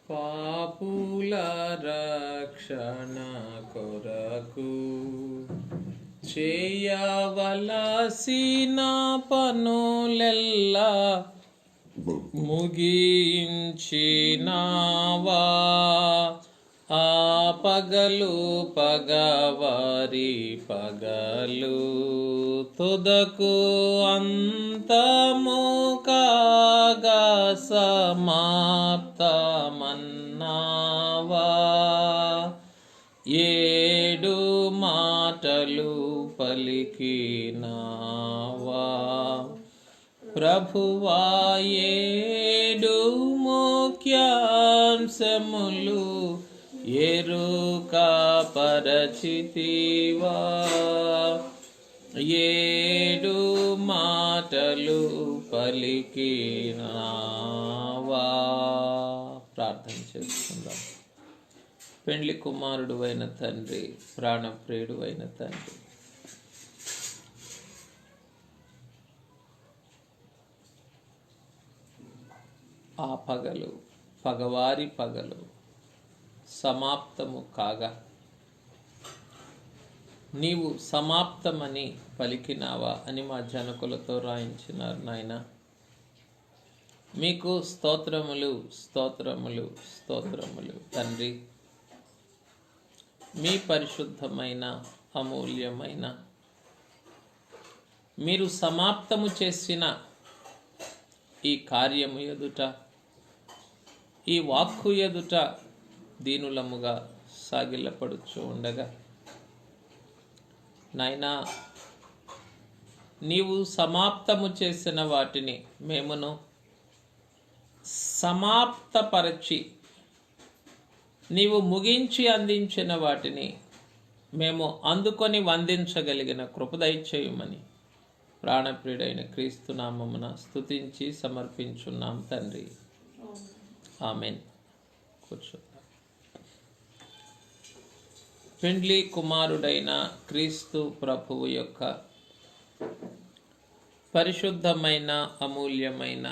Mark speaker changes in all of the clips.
Speaker 1: పాపుల రక్షణ కొరకు చేయవలసిన పనులెల్లా ముగించినావా. ఆ పగలు పగవారి పగలు తుదకు అంతము కాగా సమాప్తమన్నావా. 7 మాటలు పలికినావా ప్రభువా. 7 ముఖ్యాంశములు ఎరుక పరచితివా. 7 మాటలు పలికినావా. ప్రార్థన చేసుకుందాం. పెండ్లి కుమారుడు అయిన తండ్రి, ప్రాణప్రియుడు అయిన తండ్రి, ఆ పగలు పగవారి పగలు సమాప్తము కాగా నీవు సమాప్తమని పలికినావా అని మా జనకులతో రాయించినారు నాయన. మీకు స్తోత్రములు స్తోత్రములు స్తోత్రములు తండ్రి. మీ పరిశుద్ధమైన అమూల్యమైన మీరు సమాప్తము చేసిన ఈ కార్యము ఎదుట, ఈ వాక్కు ఎదుట దీనులముగా సాగిలపడుచు ఉండగా నాయనా, నీవు సమాప్తము చేసిన వాటిని మేమును సమాప్తపరచి, నీవు ముగించి అందించిన వాటిని మేము అందుకొని వందించగలిగిన కృప దయచేయమని ప్రాణప్రియుడైన క్రీస్తు నామమున స్తుతించి సమర్పించున్నాం తండ్రి. ఆమెన్. కూర్చో. పెండ్లి కుమారుడైన క్రీస్తు ప్రభువు యొక్క పరిశుద్ధమైన అమూల్యమైన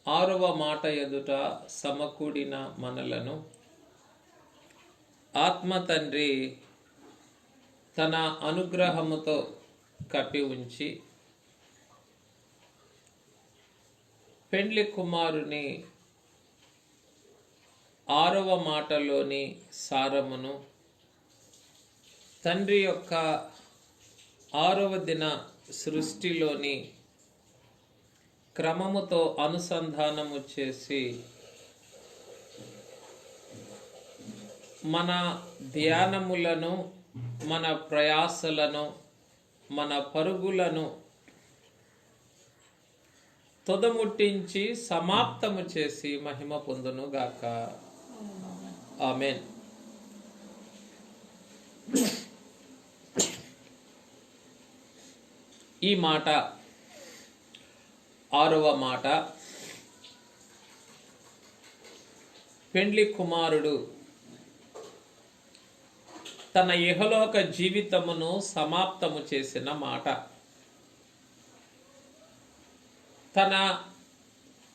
Speaker 1: 6వ మాట ఎదుట సమకూడిన మనలను ఆత్మ తండ్రి తన అనుగ్రహముతో కప్పి ఉంచి పెండ్లి కుమారుని 6వ మాటలోని సారమును తండ్రి యొక్క 6వ దిన సృష్టిలోని క్రమముతో అనుసంధానము చేసి మన ధ్యానములను, మన ప్రయాసలను, మన పరుగులను తొదముట్టించి సమాప్తము చేసి మహిమ పొందును గాక. ఆమెన్. ఈ మాట 6వ మాట పెండ్లి కుమారుడు తన ఇహలోక జీవితమును సమాప్తము చేసిన మాట. తన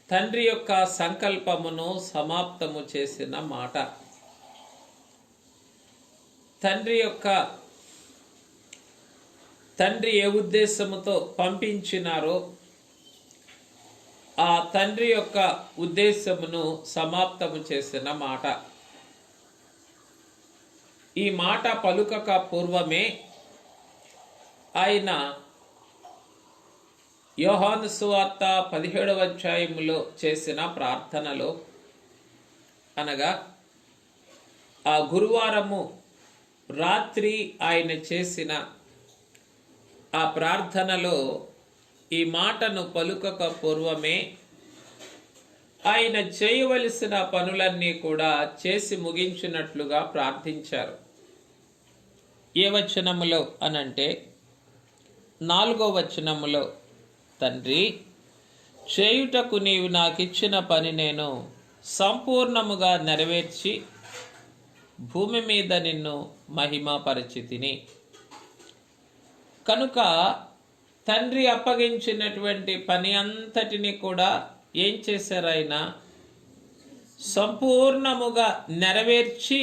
Speaker 1: తండ్రి యొక్క సంకల్పమును సమాప్తము చేసిన మాట. తండ్రి ఏ ఉద్దేశముతో పంపించినారో ఆ తండ్రి యొక్క ఉద్దేశమును సమాప్తము చేసిన మాట. ఈ మాట పలుకక పూర్వమే ఆయన యోహాను సువార్త 17వ అధ్యాయములో చేసిన ప్రార్థనలో, అనగా ఆ గురువారము రాత్రి ఆయన చేసిన ఆ ప్రార్థనలో ఈ మాటను పలుకక పూర్వమే ఆయన చేయవలసిన పనులన్నీ కూడా చేసి ముగించినట్లుగా ప్రార్థించారు. ఏ వచనములో అనంటే 4వ వచనములో, తండ్రి, చేయుటకు నీవు నాకిచ్చిన పని నేను సంపూర్ణముగా నెరవేర్చి భూమి మీద నిన్ను మహిమపరచితిని. కనుక తండ్రి అప్పగించినటువంటి పని అంతటిని కూడా ఏం చేశారు? ఆయన సంపూర్ణముగా నెరవేర్చి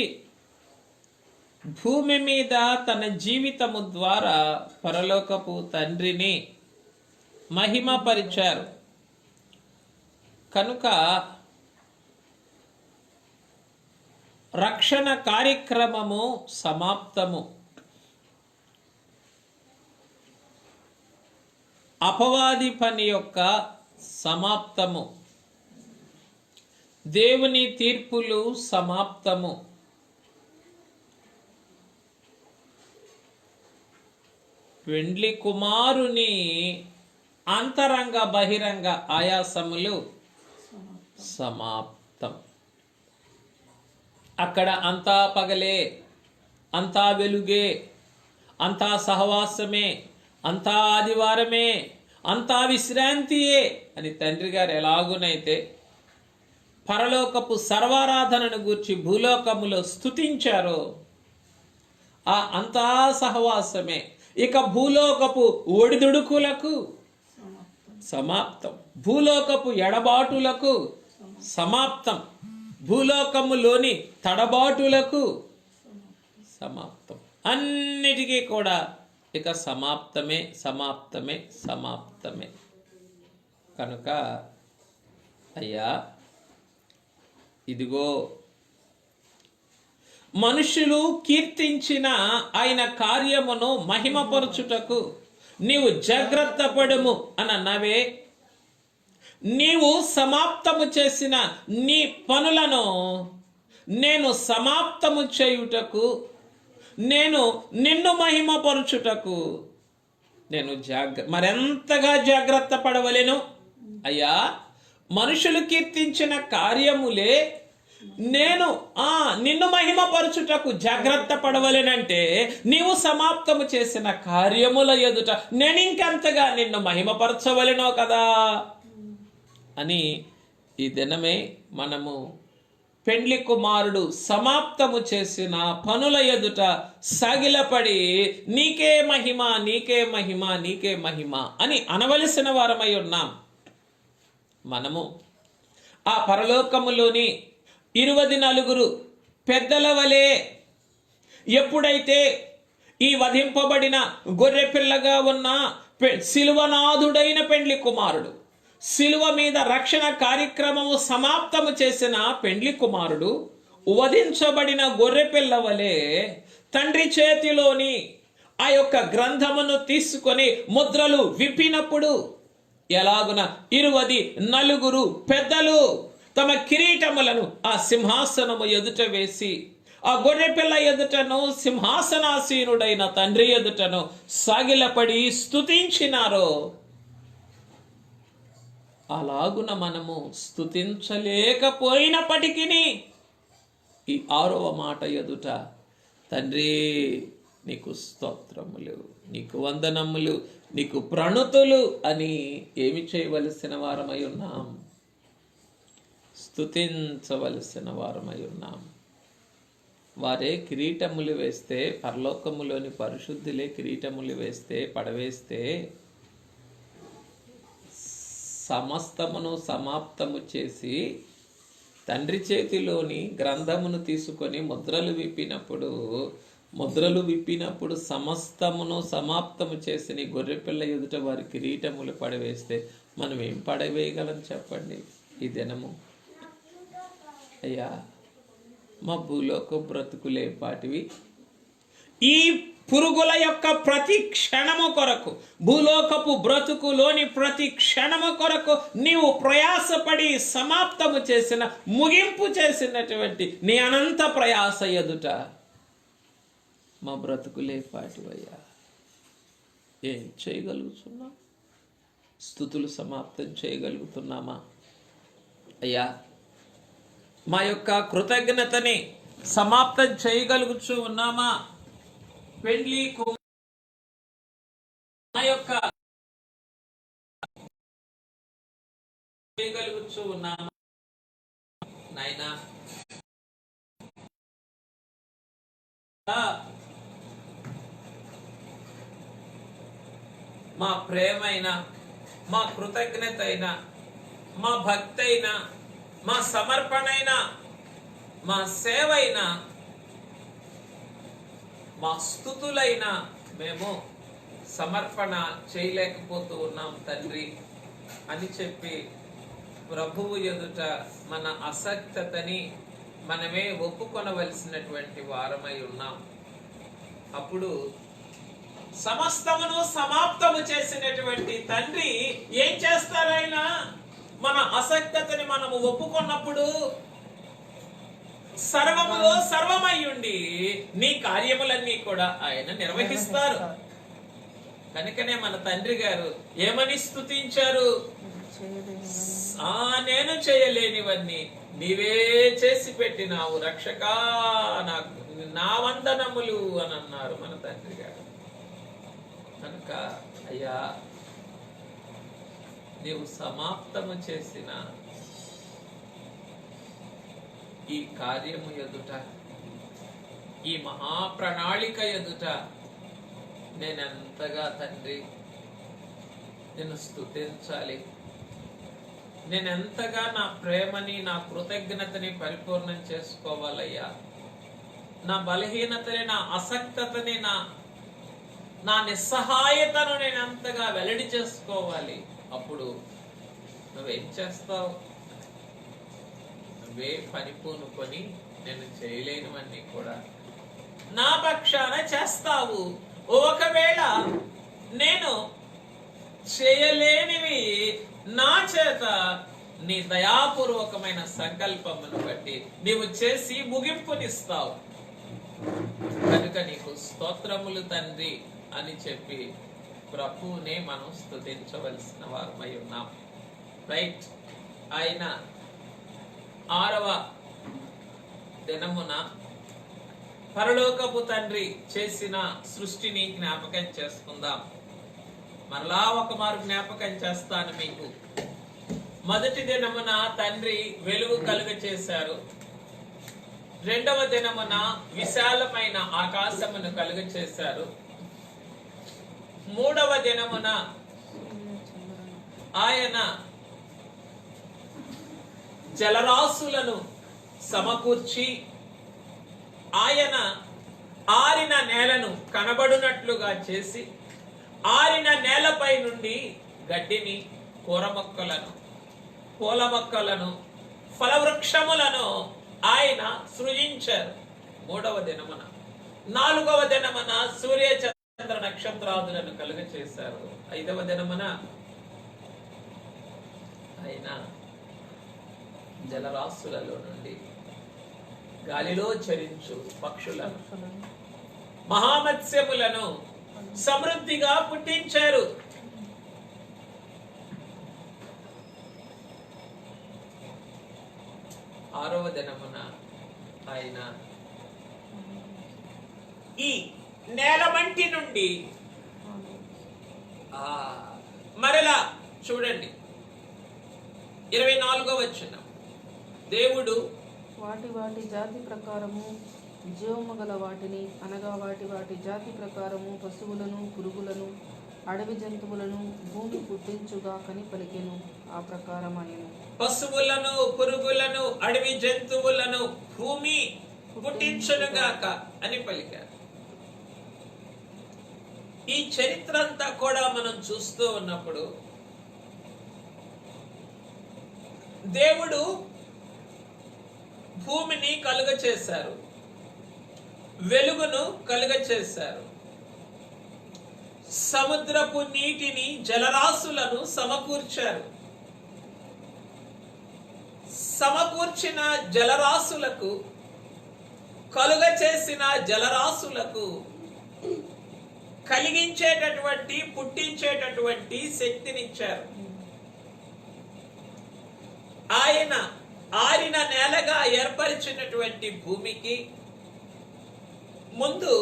Speaker 1: భూమి మీద తన జీవితము ద్వారా పరలోకపు తండ్రిని మహిమపరిచారు. కనుక రక్షణ కార్యక్రమము సమాప్తము. అపవాది పని యొక్క సమాప్తము. దేవుని తీర్పులు సమాప్తము. పెండ్లి కుమారుని అంతరంగ బహిరంగ ఆయాసములు సమాప్తం. అక్కడ అంతా పగలే, అంతా వెలుగే, అంతా సహవాసమే, అంతా ఆదివారమే, అంతా విశ్రాంతియే అని తండ్రి గారు ఎలాగునైతే పరలోకపు సర్వారాధనను గూర్చి భూలోకములో స్తుతించారో ఆ అంతా సహవాసమే ఇక భూలోకపు ఒడిదుడుకులకు సమాప్తం. భూలోకపు ఎడబాటులకు సమాప్తం. భూలోకములోని తడబాటులకు సమాప్తం. అన్నిటికీ కూడా ఇక సమాప్తమే, సమాప్తమే, సమాప్తమే. కనుక అయ్యా, ఇదిగో మనుషులు కీర్తించిన ఆయన కార్యమును మహిమపరచుటకు నీవు జాగ్రత్త పడుము అని అన్నావే. నీవు సమాప్తము చేసిన నీ పనులను నేను సమాప్తము చేయుటకు, నేను నిన్ను మహిమపరచుటకు నేను మరెంతగా జాగ్రత్త పడవలెను అయ్యా. మనుషులు కీర్తించిన కార్యములే నేను నిన్ను మహిమపరచుటకు జాగ్రత్త పడవలెనంటే నీవు సమాప్తము చేసిన కార్యముల ఎదుట నేను ఇంకెంతగా నిన్ను మహిమపరచవలెనో కదా అని ఈ దినమే మనము పెండ్లి కుమారుడు సమాప్తము చేసిన పనుల ఎదుట సాగిలపడి నీకే మహిమ, నీకే మహిమ, నీకే మహిమ అని అనవలసిన వారమై ఉన్నాం. మనము ఆ పరలోకములోని 24 పెద్దల వలె ఎప్పుడైతే ఈ వధింపబడిన గొర్రె పిల్లగా ఉన్న శిలువనాథుడైన పెండ్లి కుమారుడు, శిలువ మీద రక్షణ కార్యక్రమము సమాప్తము చేసిన పెండ్లి కుమారుడు వధించబడిన గొర్రె పిల్ల వలె తండ్రి చేతిలోని ఆ యొక్క గ్రంథమును తీసుకొని ముద్రలు విప్పినప్పుడు ఎలాగున 24 పెద్దలు తమ కిరీటములను ఆ సింహాసనము ఎదుట వేసి ఆ గొర్రెపిల్ల ఎదుటను సింహాసనాసీనుడైన తండ్రి ఎదుటను సాగిలపడి స్తుతించినారో అలాగున మనము స్తుతించలేకపోయినప్పటికీ ఈ 6వ మాట ఎదుట తండ్రి నీకు స్తోత్రములు, నీకు వందనములు, నీకు ప్రణుతులు అని ఏమి చేయవలసిన వారమై ఉన్నాం? స్తుతించవలసిన వారమై ఉన్నాం. వారే కిరీటములు వేస్తే, పరలోకములోని పరిశుద్ధులే కిరీటములు వేస్తే, పడవేస్తే సమస్తమును సమాప్తము చేసి తండ్రి చేతిలోని గ్రంథమును తీసుకొని ముద్రలు విప్పినప్పుడు సమస్తమును సమాప్తము చేసి నీ గొర్రెపిల్ల ఎదుట వారి కిరీటములు పడవేస్తే మనం ఏం పడవేయగలం చెప్పండి ఈ దినము? అయ్యా, మా భూలోక బ్రతుకులే పాటివి. ఈ పురుగుల యొక్క ప్రతి క్షణము కొరకు, భూలోకపు బ్రతుకులోని ప్రతి క్షణము కొరకు నీవు ప్రయాసపడి సమాప్తము చేసిన, ముగింపు చేసినటువంటి నీ అనంత ప్రయాస ఎదుట మా బ్రతుకులే పాటివయ్యా. ఏం చేయగలుగుతున్నాం? స్తుతులు సమాప్తం చేయగలుగుతున్నామా? అయ్యా, మా యొక్క కృతజ్ఞతని సమాప్తం చేయగలుగుతూ ఉన్నామా? పెండ్లి మా యొక్క చేయగలుగుతూ ఉన్నామా నాయనా? మా ప్రేమైన, మా కృతజ్ఞత అయిన మా భక్తి అయినా, మా సమర్పణైనా, మా సేవైనా, మా స్తుతులైనా మేము సమర్పణ చేయలేకపోతూ ఉన్నాం తండ్రి అని చెప్పి ప్రభువు ఎదుట మన అసక్తతని మనమే ఒప్పుకొనవలసినటువంటి వారమై ఉన్నాం. అప్పుడు సమస్తమును సమాప్తము చేసినటువంటి తండ్రి ఏం చేస్తారైనా మన అసక్తతని మనము ఒప్పుకున్నప్పుడు సర్వములో సర్వమయ్యుండి నీ కార్యములన్నీ కూడా ఆయన నిర్వహిస్తారు. కనుకనే మన తండ్రి గారు ఏమని స్తుతించారు? నేను చేయలేనివన్నీ నీవే చేసి పెట్టినావు రక్షకా, నాకు నా వందనములు అని అన్నారు మన తండ్రి గారు. కనుక అయ్యా, నీవు సమాప్తము చేసిన ఈ కార్యము ఎదుట, ఈ మహాప్రణాళిక ఎదుట నేనెంతగా తండ్రి నిన్ను స్తుతించాలి, నేనెంతగా నా ప్రేమని, నా కృతజ్ఞతని పరిపూర్ణం చేసుకోవాలయ్యా. నా బలహీనతని, నా అసక్తతని, నా నిస్సహాయతను నేను ఎంతగా వెల్లడి చేసుకోవాలి. అప్పుడు నువ్వేం చేస్తావు? నువ్వే పని పూనుకొని నేను చేయలేనివన్నీ కూడా నా పక్షాన చేస్తావు. ఒకవేళ నేను చేయలేనివి నా చేత నీ దయాపూర్వకమైన సంకల్పమును బట్టి నీవు చేసి ముగింపునిస్తావు. కనుక నీకు స్తోత్రములు తండ్రి అని చెప్పి ప్రభువునే మనం స్తుతించవలసిన వారమై ఉన్నాం. రైట్. ఆయన 6వ దినమున పరలోకపు తండ్రి చేసిన సృష్టిని జ్ఞాపకం చేసుకుందాం. మరలా ఒక మారు జ్ఞాపకం చేస్తాను మీకు. మొదటి దినమున తండ్రి వెలుగు కలుగ చేశారు. 2వ దినమున విశాలమైన ఆకాశమును కలుగ చేశారు. 3వ దినమున ఆయన జలరాశులను సమకూర్చి ఆయన ఆరిన నేలను కనబడునట్లుగా చేసి ఆరిన నేలపై నుండి గడ్డిని, కూర మొక్కలను, పూల మొక్కలను, ఫలవృక్షములను ఆయన సృజించారు 3వ దినమున. 4వ దినమున సూర్య చంద్ర నక్షత్రాదులను కలుగ చేశారు. 5వ దినమున ఆయన జలరాశులలో నుండి గాలిలో చరించు పక్షులను, మహామత్స్యములను సమృద్ధిగా పుట్టించారు. 6వ దినమున ఆయన ఈ నేల మంటి నుండి మరలా చూడండి 24వ వచనం, దేవుడు
Speaker 2: వాటి జాతి ప్రకారము జీవము గల వాటిని, అనగా వాటి జాతి ప్రకారము పశువులను, పురుగులను, అడవి జంతువులను భూమి పుట్టించుగాకని పలికెను. ఆ ప్రకారమయ్యను.
Speaker 1: పశువులను, పురుగులను, అడవి జంతువులను భూమి పుట్టించునుగాక అని పలికారు. ఈ చరిత్ర అంతా కూడా మనం చూస్తూ ఉన్నప్పుడు దేవుడు భూమిని కలుగ చేశారు, వెలుగును కలుగ చేశారు, సముద్రపు నీటిని, జలరాశులను సమకూర్చారు. సమకూర్చిన జలరాశులకు, కలుగ చేసిన జలరాశులకు కలిగించేటటువంటి, పుట్టించేటటువంటి శక్తినిచ్చారు. ఆయన ఆరిన నేలగా ఏర్పరిచినటువంటి భూమికి ముందు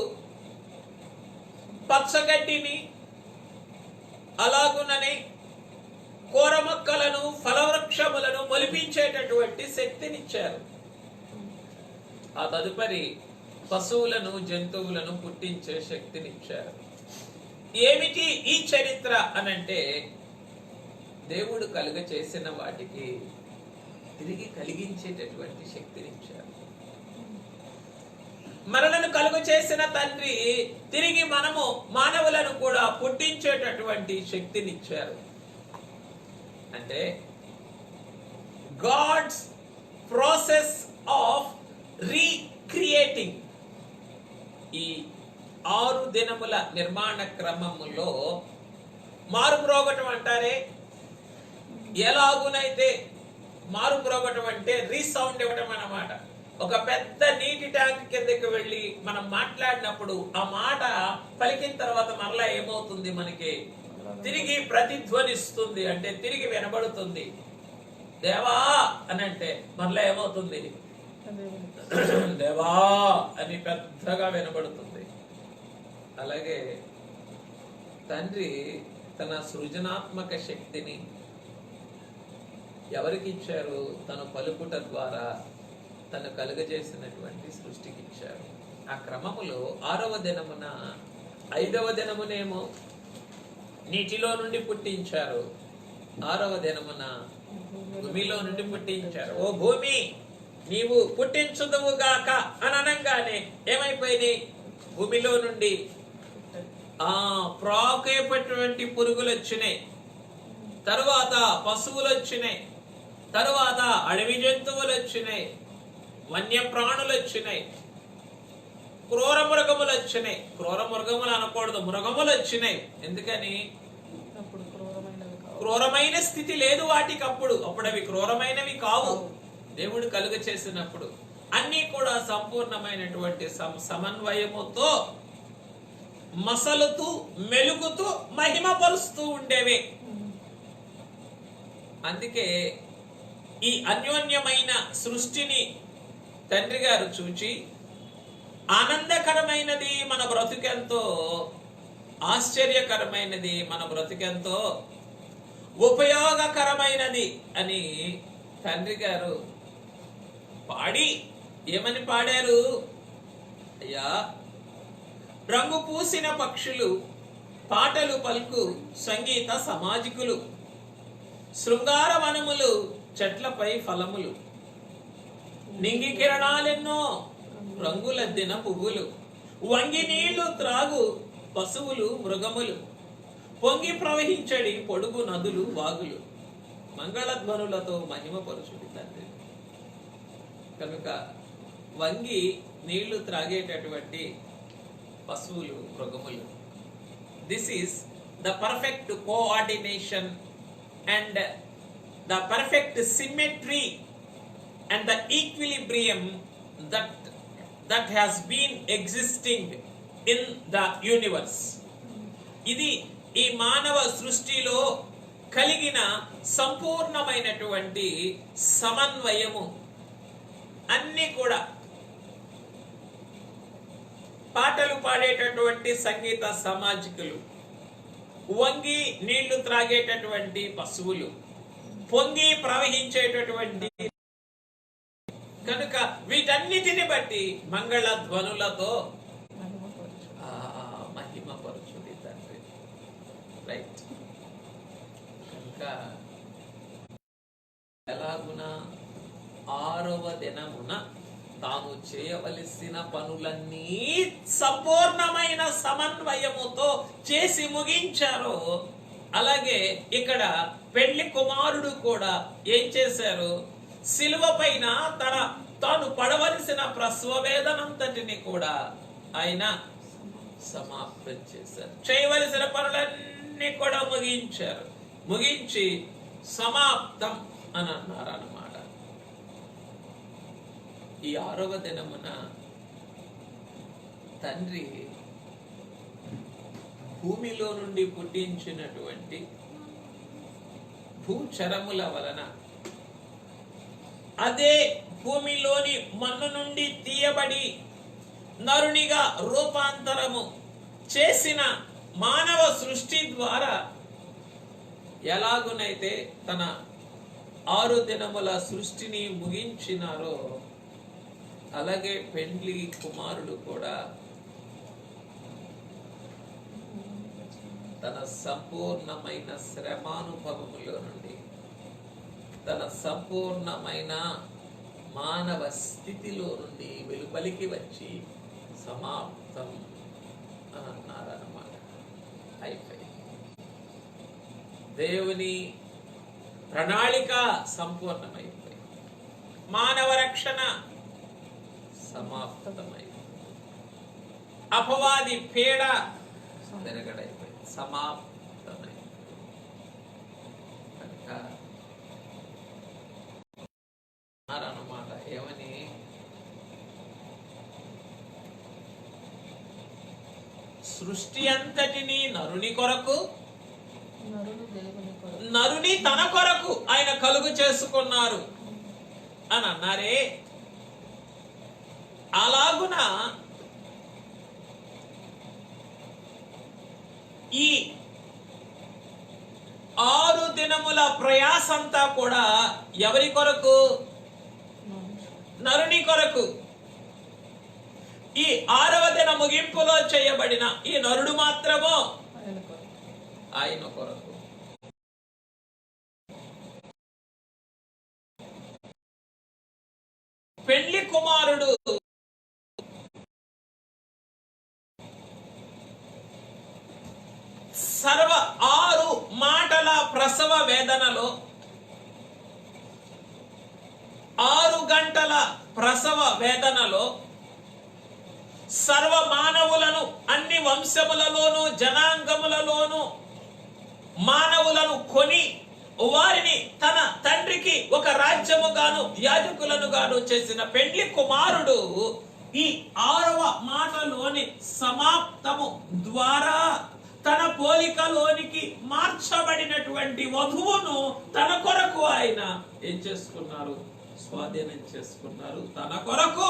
Speaker 1: పచ్చగడ్డిని, అలాగుననే కూర మొక్కలను, ఫలవృక్షములను మొలిపించేటటువంటి శక్తినిచ్చారు. ఆ తదుపరి పశువులను, జంతువులను పుట్టించే శక్తినిచ్చారు. ఏమిటి ఈ చరిత్ర అనంటే, దేవుడు కలుగ చేసిన వాటికి తిరిగి కలిగించేటటువంటి శక్తినిచ్చారు. మనలను కలుగు చేసిన తండ్రి తిరిగి మనము మానవులను కూడా పుట్టించేటటువంటి శక్తినిచ్చారు. అంటే గాడ్స్ ప్రాసెస్ ఆఫ్ రీక్రియేటింగ్, ఈ 6 దినముల నిర్మాణ క్రమములో మారుమ్రోగటం అంటారే, ఎలాగునైతే మారుమ్రోగటం అంటే రీసౌండ్ ఇవ్వటం అన్నమాట. ఒక పెద్ద నీటి ట్యాంక్ కిందకి వెళ్ళి మనం మాట్లాడినప్పుడు ఆ మాట పలికిన తర్వాత మరలా ఏమవుతుంది, మనకి తిరిగి ప్రతిధ్వనిస్తుంది, అంటే తిరిగి వినబడుతుంది. దేవా అని అంటే మరలా ఏమవుతుంది, దేవా అని పెద్దగా వినబడుతుంది. అలాగే తండ్రి తన సృజనాత్మక శక్తిని ఎవరికి ఇచ్చారు? తన పలుకుట ద్వారా తను కలుగజేసినటువంటి సృష్టికి ఇచ్చారు. ఆ క్రమములో 6వ దినమున 5వ దినమునేమో నీటిలో నుండి పుట్టించారు, 6వ దినమున భూమిలో నుండి పుట్టించారు. ఓ భూమి నీవు పుట్టించుదువుగాక అని అనగానే ఏమైపోయింది? భూమిలో నుండి ప్రాకేపటువంటి పురుగులు వచ్చినాయి, తరువాత పశువులు వచ్చినాయి, తరువాత అడవి జంతువులు వచ్చినాయి, వన్యప్రాణులు వచ్చినాయి, క్రూర మృగములు వచ్చినాయి. క్రూర మృగములు అనకూడదు, మృగములు వచ్చినాయి. ఎందుకని? క్రూరమైన స్థితి లేదు వాటికి. అప్పుడు అవి క్రూరమైనవి కావు. దేవుడు కలుగ చేసినప్పుడు అన్ని కూడా సంపూర్ణమైనటువంటి సమన్వయముతో మసలుతూ మెలుగుతూ మహిమపరుస్తూ ఉండేవే. అందుకే ఈ అన్యోన్యమైన సృష్టిని తండ్రి గారు చూచి ఆనందకరమైనది మన బ్రతుకెంతో, ఆశ్చర్యకరమైనది మన బ్రతుకెంతో, ఉపయోగకరమైనది అని తండ్రి గారు పాడి ఏమని పాడారు? అయ్యా, రంగు పూసిన పక్షులు, పాటలు పలుకు సంగీత సమాజికులు, శృంగార వనములు, చెట్లపై ఫలములు, నింగి కిరణాలెన్నో, రంగులద్దిన పువ్వులు, వంగి నీళ్లు త్రాగు పశువులు మృగములు, పొంగి ప్రవహించడి పొడుగు నదులు వాగులు, మంగళధ్వనులతో మహిమపరుచుడి తండ్రి. కనుక వంగి నీళ్లు త్రాగేటటువంటి పశువులు మృగములు, this is the perfect coordination and the perfect symmetry and the equilibrium that has been existing in the universe. ఇది ఈ మానవ సృష్టిలో కలిగిన సంపూర్ణమైనటువంటి సమన్వయము. అన్ని కూడా పాటలు పాడేటటువంటి సంగీత సమాజికులు, వంగి నీళ్లు త్రాగేటటువంటి పశువులు, పొంగి ప్రవహించేటటువంటి, కనుక వీటన్నిటిని బట్టి మంగళ ధ్వనులతో మహిమపరచుడి తండ్రి. రైట్. కనుక ఎలాగున 6వ దినమున తాను చేయవలసిన పనులన్నీ సంపూర్ణమైన సమన్వయముతో చేసి ముగించారో, అలాగే ఇక్కడ పెళ్లి కుమారుడు కూడా ఏం చేశారు? శిలువ పైన తాను పడవలసిన ప్రసవ వేదనంతటిని కూడా ఆయన సమాప్తం చేశారు. చేయవలసిన పనులన్నీ కూడా ముగించారు. ముగించి సమాప్తం అని అన్నారు అన్నమాట. ఈ 6వ దినమున తండ్రి భూమిలో నుండి పుట్టించినటువంటి భూచరముల వలన, అదే భూమిలోని మన్ను నుండి తీయబడి నరునిగా రూపాంతరము చేసిన మానవ సృష్టి ద్వారా ఎలాగునైతే తన 6 దినముల సృష్టిని ముగించినారో, అలాగే పెండ్లి కుమారుడు కూడా తన సంపూర్ణమైన శ్రమానుభవములో నుండి, తన సంపూర్ణమైన మానవ స్థితిలో నుండి వెలుపలికి వచ్చి సమాప్తం అని అన్నారన్నమాట. అయిపోయింది. దేవుని ప్రణాళిక సంపూర్ణమైపోయింది. మానవ రక్షణ సమాప్తమైంది. అపవాది పీడ వెనగడైపోయింది, సమాప్తమైంది. కనుక అన్నమాట ఏమని, సృష్టి అంతటిని నరుని కొరకు, నరుని తన కొరకు ఆయన కలుగు చేసుకున్నారు అని అన్నారే. అలాగున ఈ 6 దినముల ప్రయాసంతా కూడా ఎవరి కొరకు? నరుని కొరకు. ఈ 6వ దిన ముగింపులో చేయబడిన ఈ నరుడు మాత్రము ఆయన కొరకు. పెళ్లి కుమారుడు సర్వ 6 మాటల ప్రసవ వేదనలో, 6 గంటల ప్రసవ వేదనలో సర్వ మానవులను, అన్ని వంశములలోను జనాంగములలోను మానవులను కొని వారిని తన తండ్రికి ఒక రాజ్యముగాను యాజకులను గాను చేసిన పెండ్లి కుమారుడు ఈ 6వ మాటలోని సమాప్తము ద్వారా తన పోలికలోనికి మార్చబడినటువంటి వధువును తన కొరకు ఆయన ఏం చేసుకున్నారు? స్వాధీనం చేసుకున్నారు. తన కొరకు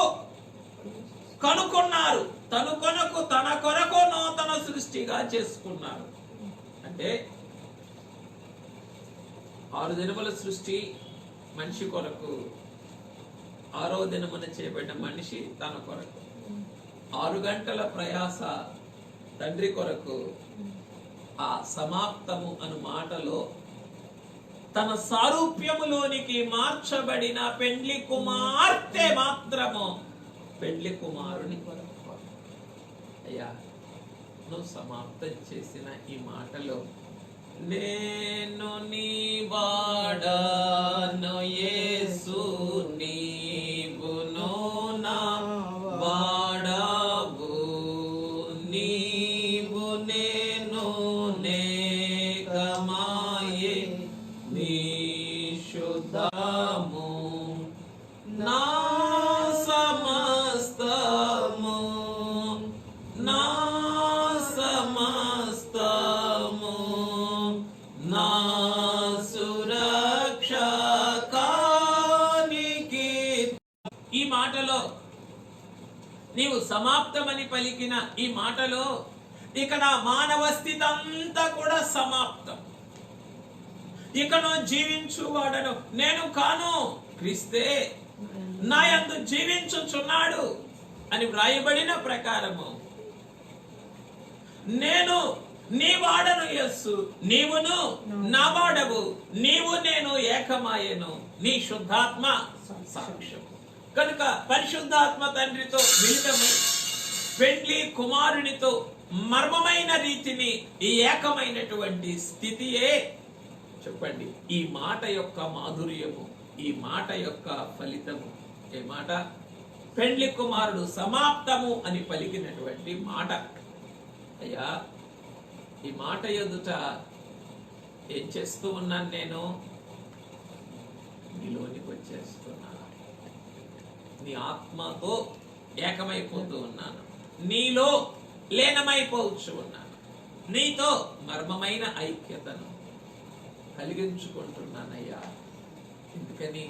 Speaker 1: కనుక్కున్నారు. తన కొరకు నూతన సృష్టిగా చేసుకున్నారు. అంటే 6 దినముల సృష్టి మనిషి కొరకు, 6వ దినమున చేయబడిన మనిషి తన కొరకు, 6 గంటల ప్రయాస తండ్రి కొరకు. ఆ సమాప్తము అను మాటలో తన సారూప్యములోనికి మార్చబడిన పెండ్లి కుమార్తె మాత్రము పెండ్లి కుమారుని కొరకు. అయ్యా, నువ్వు సమాప్తం చేసిన ఈ మాటలో, నేను నీ వాడను యేసు, నీవును నా వాడవు, నీవు నేను నేకమాయే నీ శుద్ధము, నా సమస్తము, నా సమస్తము, నా సురక్షకానికి. ఈ మాటలో నీవు సమాప్తమని పలికిన ఈ మాటలో ఇక నా మానవ స్థితి అంతా కూడా సమాప్తం. ఇక నువ్వు జీవించువాడను నేను కాను, క్రీస్తే నా యందు జీవించుచున్నాడు అని వ్రాయబడిన ప్రకారము నేను నీ వాడను యేసు, నీవును నా వాడవు, నీవు నేను ఏకమాయను, నీ శుద్ధాత్మ సాక్ష్యం. కనుక పరిశుద్ధాత్మ తండ్రితో మిళితమై పెండ్లి కుమారునితో మర్మమైన రీతిని ఈ ఏకమైనటువంటి స్థితియే చెప్పండి ఈ మాట యొక్క మాధుర్యము, ఈ మాట యొక్క ఫలితము. ఏ మాట? పెండ్లి కుమారుడు సమాప్తము అని పలికినటువంటి మాట. అయ్యా, ఈ మాట ఎదుట ఏం చేస్తూ ఉన్నాను? నేను నీలోనికి వచ్చేస్తున్నాను, నీ ఆత్మతో ఏకమైపోతూ ఉన్నాను, నీలో లీనమైపోవచ్చు ఉన్నాను, నీతో మర్మమైన ఐక్యతను కలిగించుకుంటున్నానయ్యా. ఎందుకని?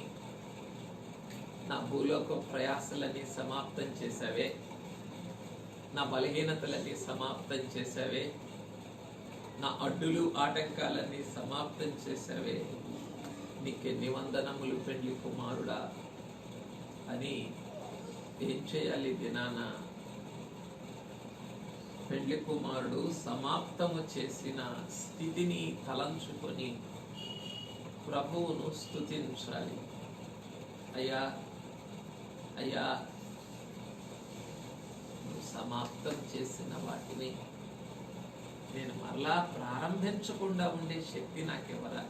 Speaker 1: నా భూలోక ప్రయాసలన్నీ సమాప్తం చేసావే, నా బలహీనతలన్నీ సమాప్తం చేసావే, నా అడ్డులు ఆటంకాలన్నీ సమాప్తం చేసావే, నీకెన్ని వందనములు పెండ్లి కుమారుడా అని ఏం చేయాలి దినాన? పెండ్లి కుమారుడు సమాప్తము చేసిన స్థితిని తలంచుకొని ప్రభువును స్తుతించాలి. అయ్యా అయ్యా, నువ్వు సమాప్తం చేసిన వాటిని నేను మరలా ప్రారంభించకుండా ఉండే శక్తి నాకెవరా?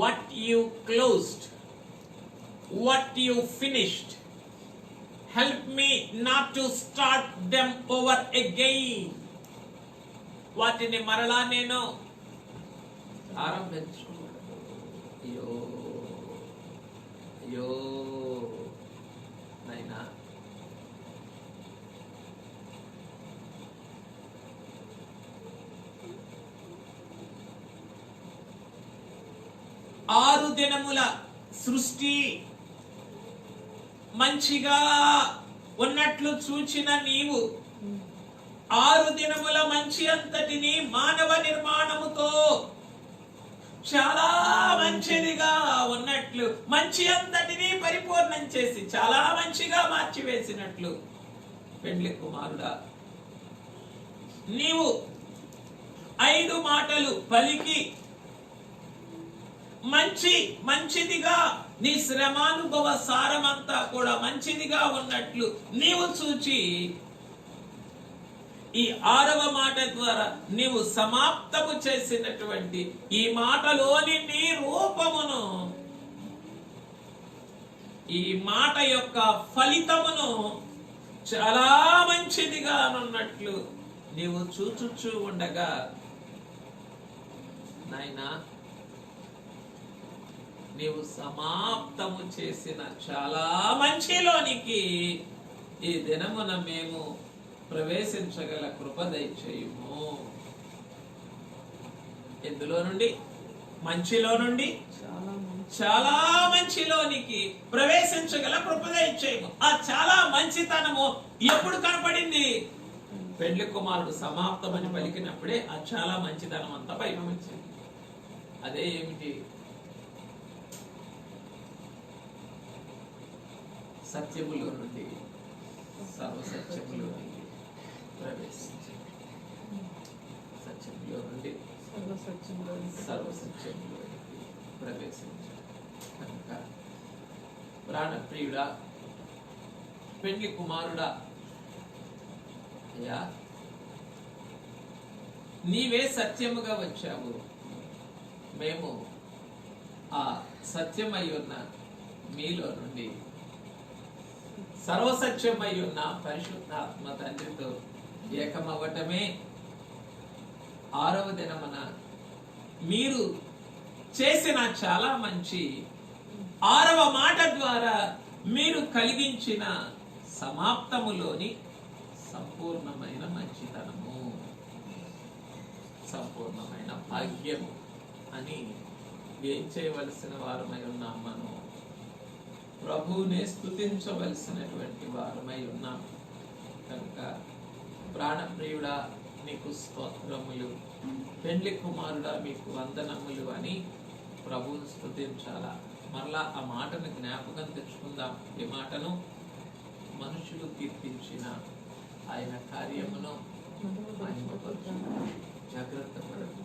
Speaker 1: What you closed, what you finished, help me not to start them over again. వాటిని మరలా నేను ఆరంభించకూడదు. అయ్యో అయ్యో నైనా, ఆరు దినముల సృష్టి మంచిగా ఉన్నట్లు చూచిన నీవు 6 దినముల మంచి అంతటిని మానవ నిర్మాణముతో చాలా మంచిదిగా ఉన్నట్లు మంచి అంతటిని పరిపూర్ణం చేసి చాలా మంచిగా మార్చివేసినట్లు పెండ్లి కుమారుడా, నీవు 5 మాటలు పలికి మంచిదిగా నీ శ్రమానుభవ సారమంతా కూడా మంచిదిగా ఉన్నట్లు నీవు చూచి ఈ 6వ మాట ద్వారా నీవు సమాప్తము చేసినటువంటి ఈ మాటలోని నీ రూపమును, ఈ మాట యొక్క ఫలితమును చాలా మంచిదిగా అనున్నట్లు నీవు చూచుచూ ఉండగా, నాయనా, నీవు సమాప్తము చేసిన చాలా మంచిలోనికి ఈ దినమున మేము ప్రవేశించగల కృప దయచేయుము. ఎందులో నుండి? మంచిలో నుండి చాలా మంచిలోనికి ప్రవేశించగల కృప దయచేయుము. ఆ చాలా మంచితనము ఎప్పుడు కనపడింది? పెండ్లి కుమారుడు సమాప్తమని పలికినప్పుడే ఆ చాలా మంచితనం అంతా పైకి వచ్చింది. అదే ఏమిటి? సత్యములో నుండి సర్వసత్యములో నుండి ప్రవేశించి, సత్యములో నుండి సర్వసత్యములో ప్రవేశించి. కనుక ప్రాణప్రియుడా, పెండ్లి కుమారుడా, అయ్యా, నీవే సత్యముగా వచ్చావు. మేము ఆ సత్యమై ఉన్న మీలో నుండి సర్వసత్యమై ఉన్న పరిశుద్ధాత్మ తండ్రితో ఏకమవ్వటమే 6వ దినమున మీరు చేసిన చాలా మంచి 6వ మాట ద్వారా మీరు కలిగించిన సమాప్తములోని సంపూర్ణమైన మంచితనము, సంపూర్ణమైన భాగ్యము అని ఏం చేయవలసిన వారమై ఉన్నాం? మనం ప్రభువునే స్తుతించవలసినటువంటి వారమై ఉన్నాం. కనుక ప్రాణప్రియుడా, నీకు స్తోత్రములు, పెండ్లి కుమారుడా మీకు వందనములు అని ప్రభువును స్తుతించాలా. మరలా ఆ మాటను జ్ఞాపకం తెచ్చుకుందాం. ఈ మాటను మనుషులు కీర్తించిన ఆయన కార్యమును జాగ్రత్త పడదు.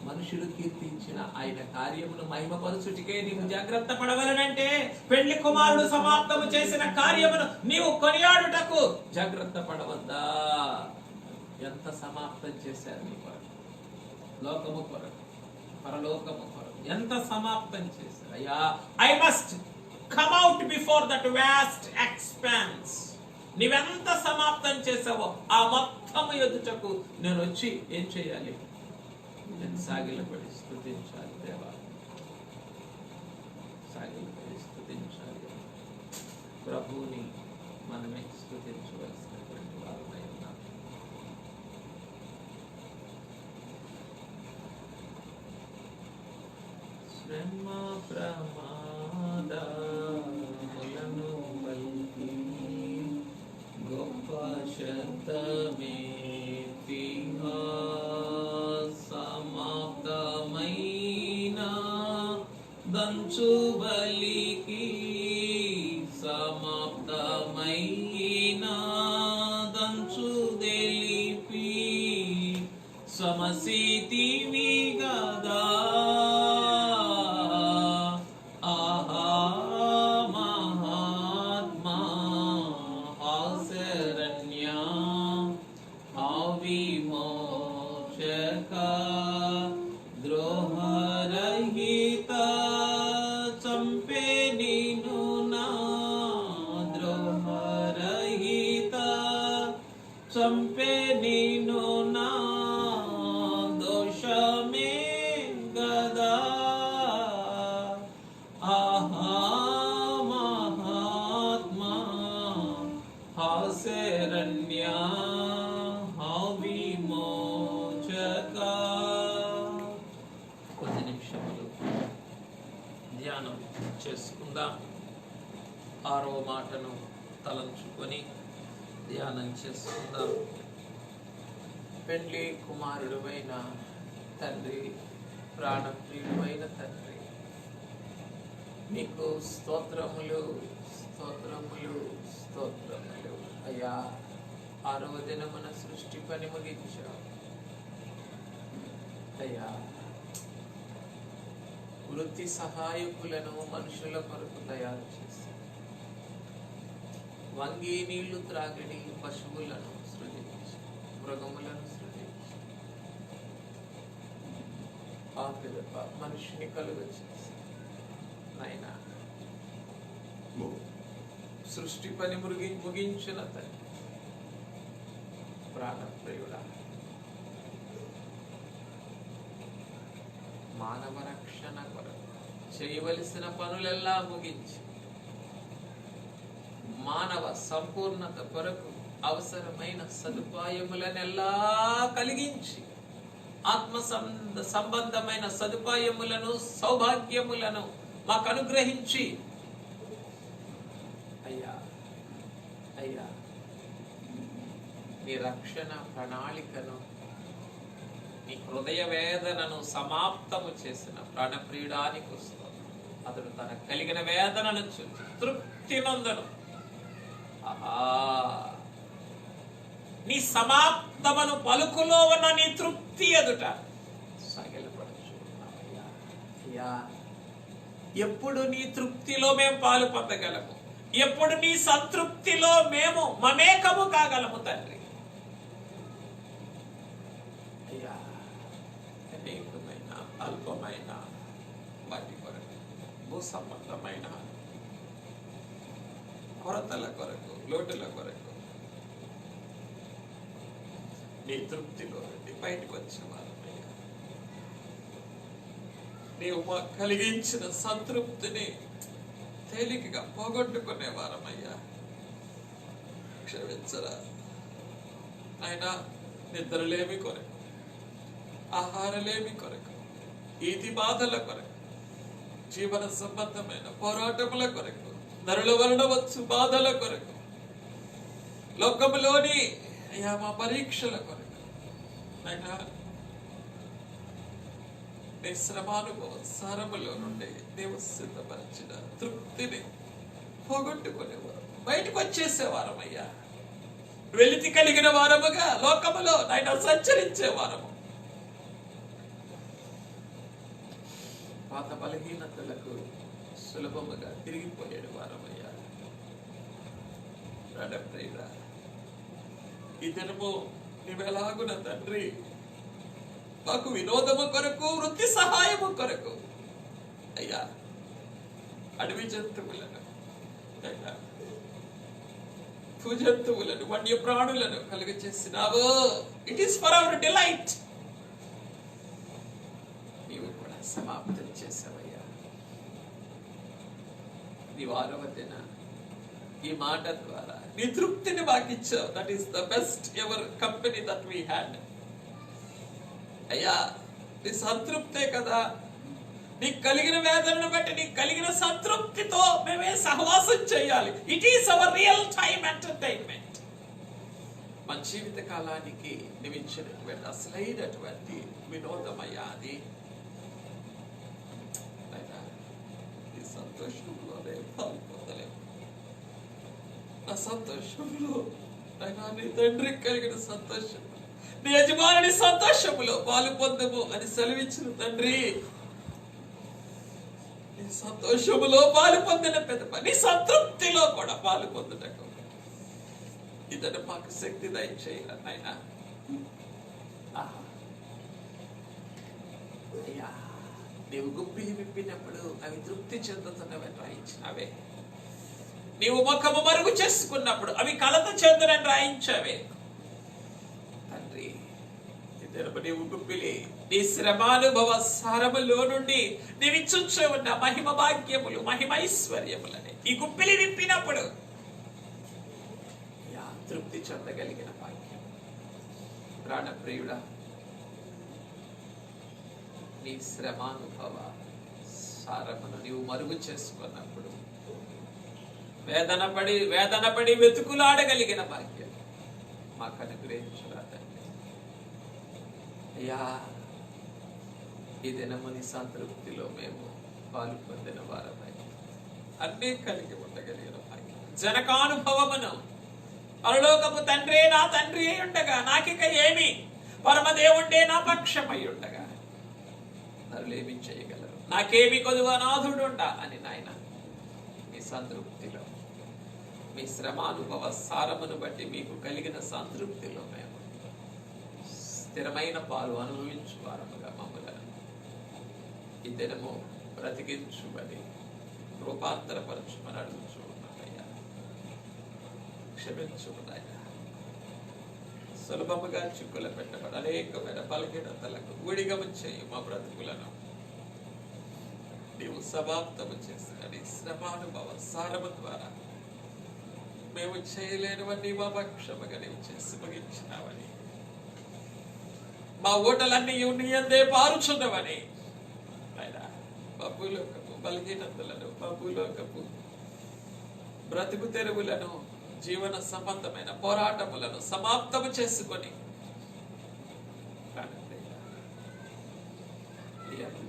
Speaker 1: మనుషులు కీర్తించిన ఆయన కార్యమును మహిమపరచుటికే నీవు జాగ్రత్త పడవలనంటే పెండ్లి కుమారుడు సమాప్తము చేసిన కార్యమును నీవు కొనియాడుటకు జాగ్రత్త పడవద్దా? ఎంత సమాప్తం చేశారు నీ కొరకు, లోకము కొరకు, పరలోకము కొరకు ఎంత సమాప్తం చేశారు. అయ్యా, I must come out before that vast expanse. నీవెంత సమాప్తం చేసావో ఆ మొత్తము ఎదుటకు నేను వచ్చి ఏం చేయాలి? నేను సాగిలపడి స్తుతించాలి దేవా, సాగిలపడి స్తుతించాలి. ప్రభువుని మనమే స్తుతించవలసినటువంటి వారమై ఉన్నాం. శ్రమ ప్రమాదములను బల్కి గొప్ప శబ్దమే సమాప్తమైన దంచు బలికి, సమాప్తమైన దంచు మాసితివి గదా ఆహా మహాత్మా హాసరణ్య విమోచక ద్రోహరహిత చంపే నిను నా ద్రోహరహిత చంపే నిను నా దోషమే గదా ఆహా మహాత్మా హాసరణ్య కొద్ది నిమిషములు ధ్యానం చేసుకుందాం. 6వ మాటను తలంచుకొని ధ్యానం చేసుకుందాం. పెండ్లి కుమారుడువైన తండ్రి, ప్రాణప్రియుడైన తండ్రి, నీకు స్తోత్రములు స్తోత్రములు స్తోత్రములు అయ్యా. 6వ దినమున సృష్టి పని ముగించావు అయ్యా. వృత్తి సహాయకులను మనుషుల కొరకు తయారు చేసి వంగి నీళ్లు త్రాగడి పశువులను సృజించి మృగములను సృజించి ఆ పిదప మనిషిని కలుగ చేసి నాయనా సృష్టి పని ముగించిన తండ్రి, ప్రాణప్రియుడా, మానవ రక్షణ కొరకు చేయవలసిన పనులెల్లా ముగించి మానవ సంపూర్ణత కొరకు అవసరమైన సదుపాయములనెల్లా కలిగించి ఆత్మ సంబంధమైన సదుపాయములను సౌభాగ్యములను మాకు అనుగ్రహించి అయ్యా అయ్యా నీ రక్షణ ప్రణాళికను, నీ హృదయ వేదనను సమాప్తము చేసిన ప్రాణప్రియుడానికి వస్తుంది. అతడు తన కలిగిన వేదనను చూసి తృప్తి నొందను. నీ సమాప్తమను పలుకులో ఉన్న నీ తృప్తి ఎదుట సగిలపడుచున్నావయ్యా. ఎప్పుడు నీ తృప్తిలో మేము పాలు పొందగలము? ఎప్పుడు నీ సంతృప్తిలో మేము మమేకము కాగలము తండ్రి? అయ్యా, అనేకమైన అల్పమైన వాటి కొరకు, భూ సంబంధమైన కొరతల కొరకు, లోటుల కొరకు నీ తృప్తిలో నుండి బయటకు వచ్చేవారు. నీవు మాకు కలిగించిన సంతృప్తిని తేలికగా పోగొట్టుకునేవారమయ్యా. క్షమించరా అయినా. నిద్రలేమి కొరకు, ఆహారలేమి కొరకు, ఈతి బాధల కొరకు, జీవన సంబంధమైన పోరాటముల కొరకు, నరుల వలన వచ్చు బాధల కొరకు, లోకములోని అయ్యా మా పరీక్షల కొరకు అయినా నీ శ్రమానుభవ సారములో నుండి నీవు సిద్ధపరిచిన తృప్తిని పోగొట్టుకునేవారు, బయటకు వచ్చేసేవారం అయ్యా. వెలితి కలిగిన వారముగా లోకములో నాయన సంచరించేవారము. పాత బలహీనతలకు సులభముగా తిరిగిపోయేడు వారమయ్యా. ఈ దినము నీవెలాగున తండ్రి మాకు వినోదము కొరకు, వృత్తి సహాయము కొరకు అయ్యా అడవి జంతువులను, భూజంతువులను, వన్య ప్రాణులను కలుగ చేసినావు. It is for hour delight. నీవు కూడా సమాప్తం చేసావయ్యా. నీ 6వ దిన ఈ మాట ద్వారా నీ తృప్తిని మాకు ఇచ్చావు. That is the best ever company that we had అయ్యా. నీ సంతృప్తే కదా. నీకు కలిగిన వేదనను బట్టి, నీకు కలిగిన సంతృప్తితో మేమే సహవాసం చేయాలి. It is our real time entertainment. మా జీవిత కాలానికి నిమించినటువంటి అసలైనటువంటి వినోదమయ్యా అది. ఈ సంతోషంలోనే పాల్పొందలేము. నా సంతోషంలో నీ తండ్రికి కలిగిన సంతోషం, నీ యజమానుని సంతోషములో పాలు పొందము అని సెలవిచ్చిన తండ్రి, నీ సంతోషములో పాలు పొందిన పెద్ద నీ సంతృప్తిలో కూడా పాలు పొందుటకు ఇతను మాకు శక్తి దయచేయాలి నాయనా. అయ్యా, నీవు గుప్పిలి విప్పినప్పుడు అవి తృప్తి చెందుతున్నవని రాయించినవే. నీవు ముఖము మరుగు చేసుకున్నప్పుడు అవి కలత చెందునని రాయించావే తండ్రి. ఇద్దరు నీవు గుప్పిలి నీ శ్రమానుభవ సారములో నుండి నీవిచ్చుచూ ఉన్న మహిమ భాగ్యములు మహిమైశ్వర్యములని ఈ గుప్పిలి విప్పినప్పుడు తృప్తి చెందగలిగిన భాగ్యం. ప్రాణప్రియుడా, నీ శ్రమానుభవ సారమును నీవు మరుగు చేసుకున్నప్పుడు వేదన పడి వెతుకులాడగలిగిన భాగ్యం మాకు అనుగ్రహించురా తండ్రి. అయ్యా, ఈ దినముని సంతృప్తిలో మేము పాలు పొందిన వారమై అన్నీ కలిగి ఉండగలిగిన భాగ్యం. జనకానుభవమును పరలోకపు తండ్రే నా తండ్రి అయి ఉండగా నాకిక ఏమి, పరమదేవుండే నా పక్షమై ఉండగా నరులేమి చేయగలరు, నాకేమి కొదువ నాథుడుండా అని నాయన మీ సంతృప్తిలో, మీ శ్రమానుభవ సారమును బట్టి మీకు కలిగిన సంతృప్తిలో మేము స్థిరమైన పాలు అనుభవించు వారముగా మమ్మలను ఈ దినము బ్రతికించుమని రూపాంతరపరచుమని అడుగుచు ఉన్నామయ్యా. క్షమించుకున్నాయా. సులభముగా చిక్కుల పెట్టబడి అనేకమైన బలహీనతలకు ఊడిగము చేయు మా బ్రతుకులను నీవు సమాప్తము చేసిన నీ శ్రమానుభవ సారము ద్వారా మేము చేయలేనివన్నీ మా పక్షముగా నీవు చేసి ముగించినావని, మా ఓటలన్నీ నీ అందే పారుచున్నవని ఆయన మా భూలోకపు బలహీనతలను, మా భూలోకపు బ్రతుకు తెరువులను, జీవన సంబంధమైన పోరాటములను సమాప్తము చేసుకొని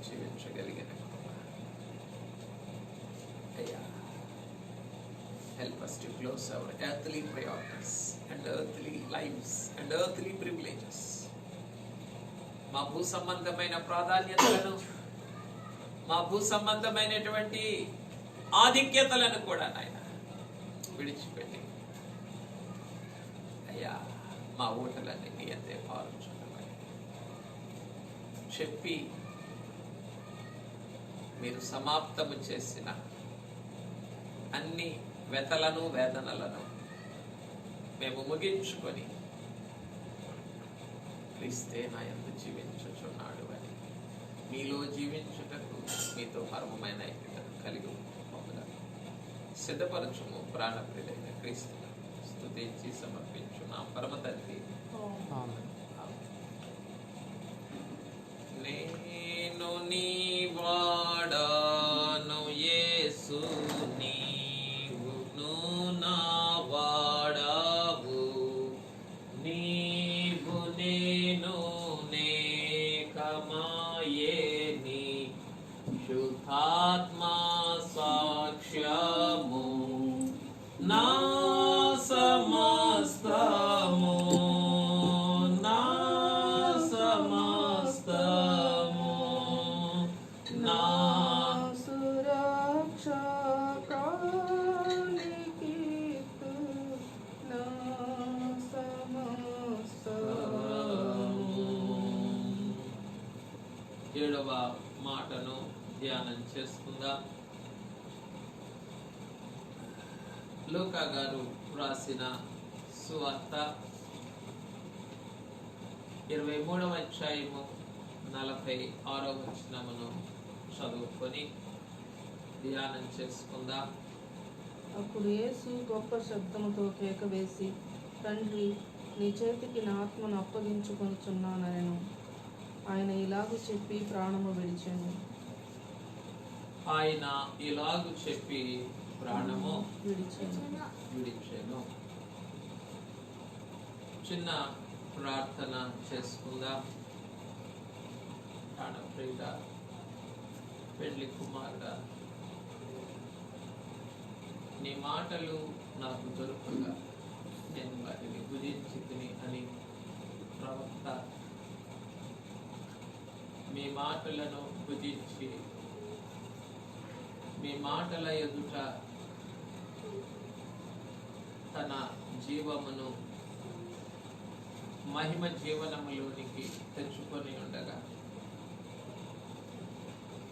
Speaker 1: జీవించగలిగిన అయ్యా, help us to close our earthly priorities and earthly lives and earthly privileges. మా భూ సంబంధమైన ప్రాధాన్యతలను, మా భూ సంబంధమైనటువంటి ఆధిక్యతలను కూడా నాయన విడిచిపెట్టి అయ్యా మా ఓటలన్నీ నీ అంతే పాల్చున్నామని చెప్పి మీరు సమాప్తము చేసిన అన్ని వ్యతలను వేదనలను మేము ముగించుకొని క్రీస్తే నా యందు జీవించుచున్నాడు అని మీలో జీవించుటకు మీతో పరమమైన ఐక్యతను కలిగి మమ్మల్ని సిద్ధపరచుము. ప్రాణప్రియుడైన క్రీస్తును స్తుతించి సమర్పించు నా పరమ తండ్రి. నేను నీ వాడాను యేసు, నీవును నా వాడావు, నీవు నేను నేకమాయేని శుద్ధాత్మా సాక్ష్యము నా సమస్తము, నా సమస్తము, నా
Speaker 2: సురక్షకానికి నా సమస్తము.
Speaker 1: 7వ మాటను ధ్యానం చేసుకుందాం. లూకా గారు రాసిన సువార్త 23వ అధ్యాయము 46వ వచనమును చదువుకొని ధ్యానం చేసుకుందాం.
Speaker 2: అప్పుడు యేసు గొప్ప శబ్దముతో కేక వేసి, తండ్రి, నీ చేతికి నా ఆత్మను అప్పగించుకొనుచున్నానెను. ఆయన ఇలాగు చెప్పి ప్రాణము విడిచెను.
Speaker 1: ఆయన ఇలాగు చెప్పి ప్రాణము విడిచెను. చిన్న ప్రార్థన చేసుకుందాం. ప్రాణప్రియుడా, పెళ్లి కుమారుడా, నీ మాటలు నాకు దొరకగా నేను వాటిని భుజించి తిని అని ప్రవక్త మీ మాటలను భుజించి మీ మాటల ఎదుట తన జీవమును మహిమ జీవనములోనికి తెచ్చుకొని ఉండగా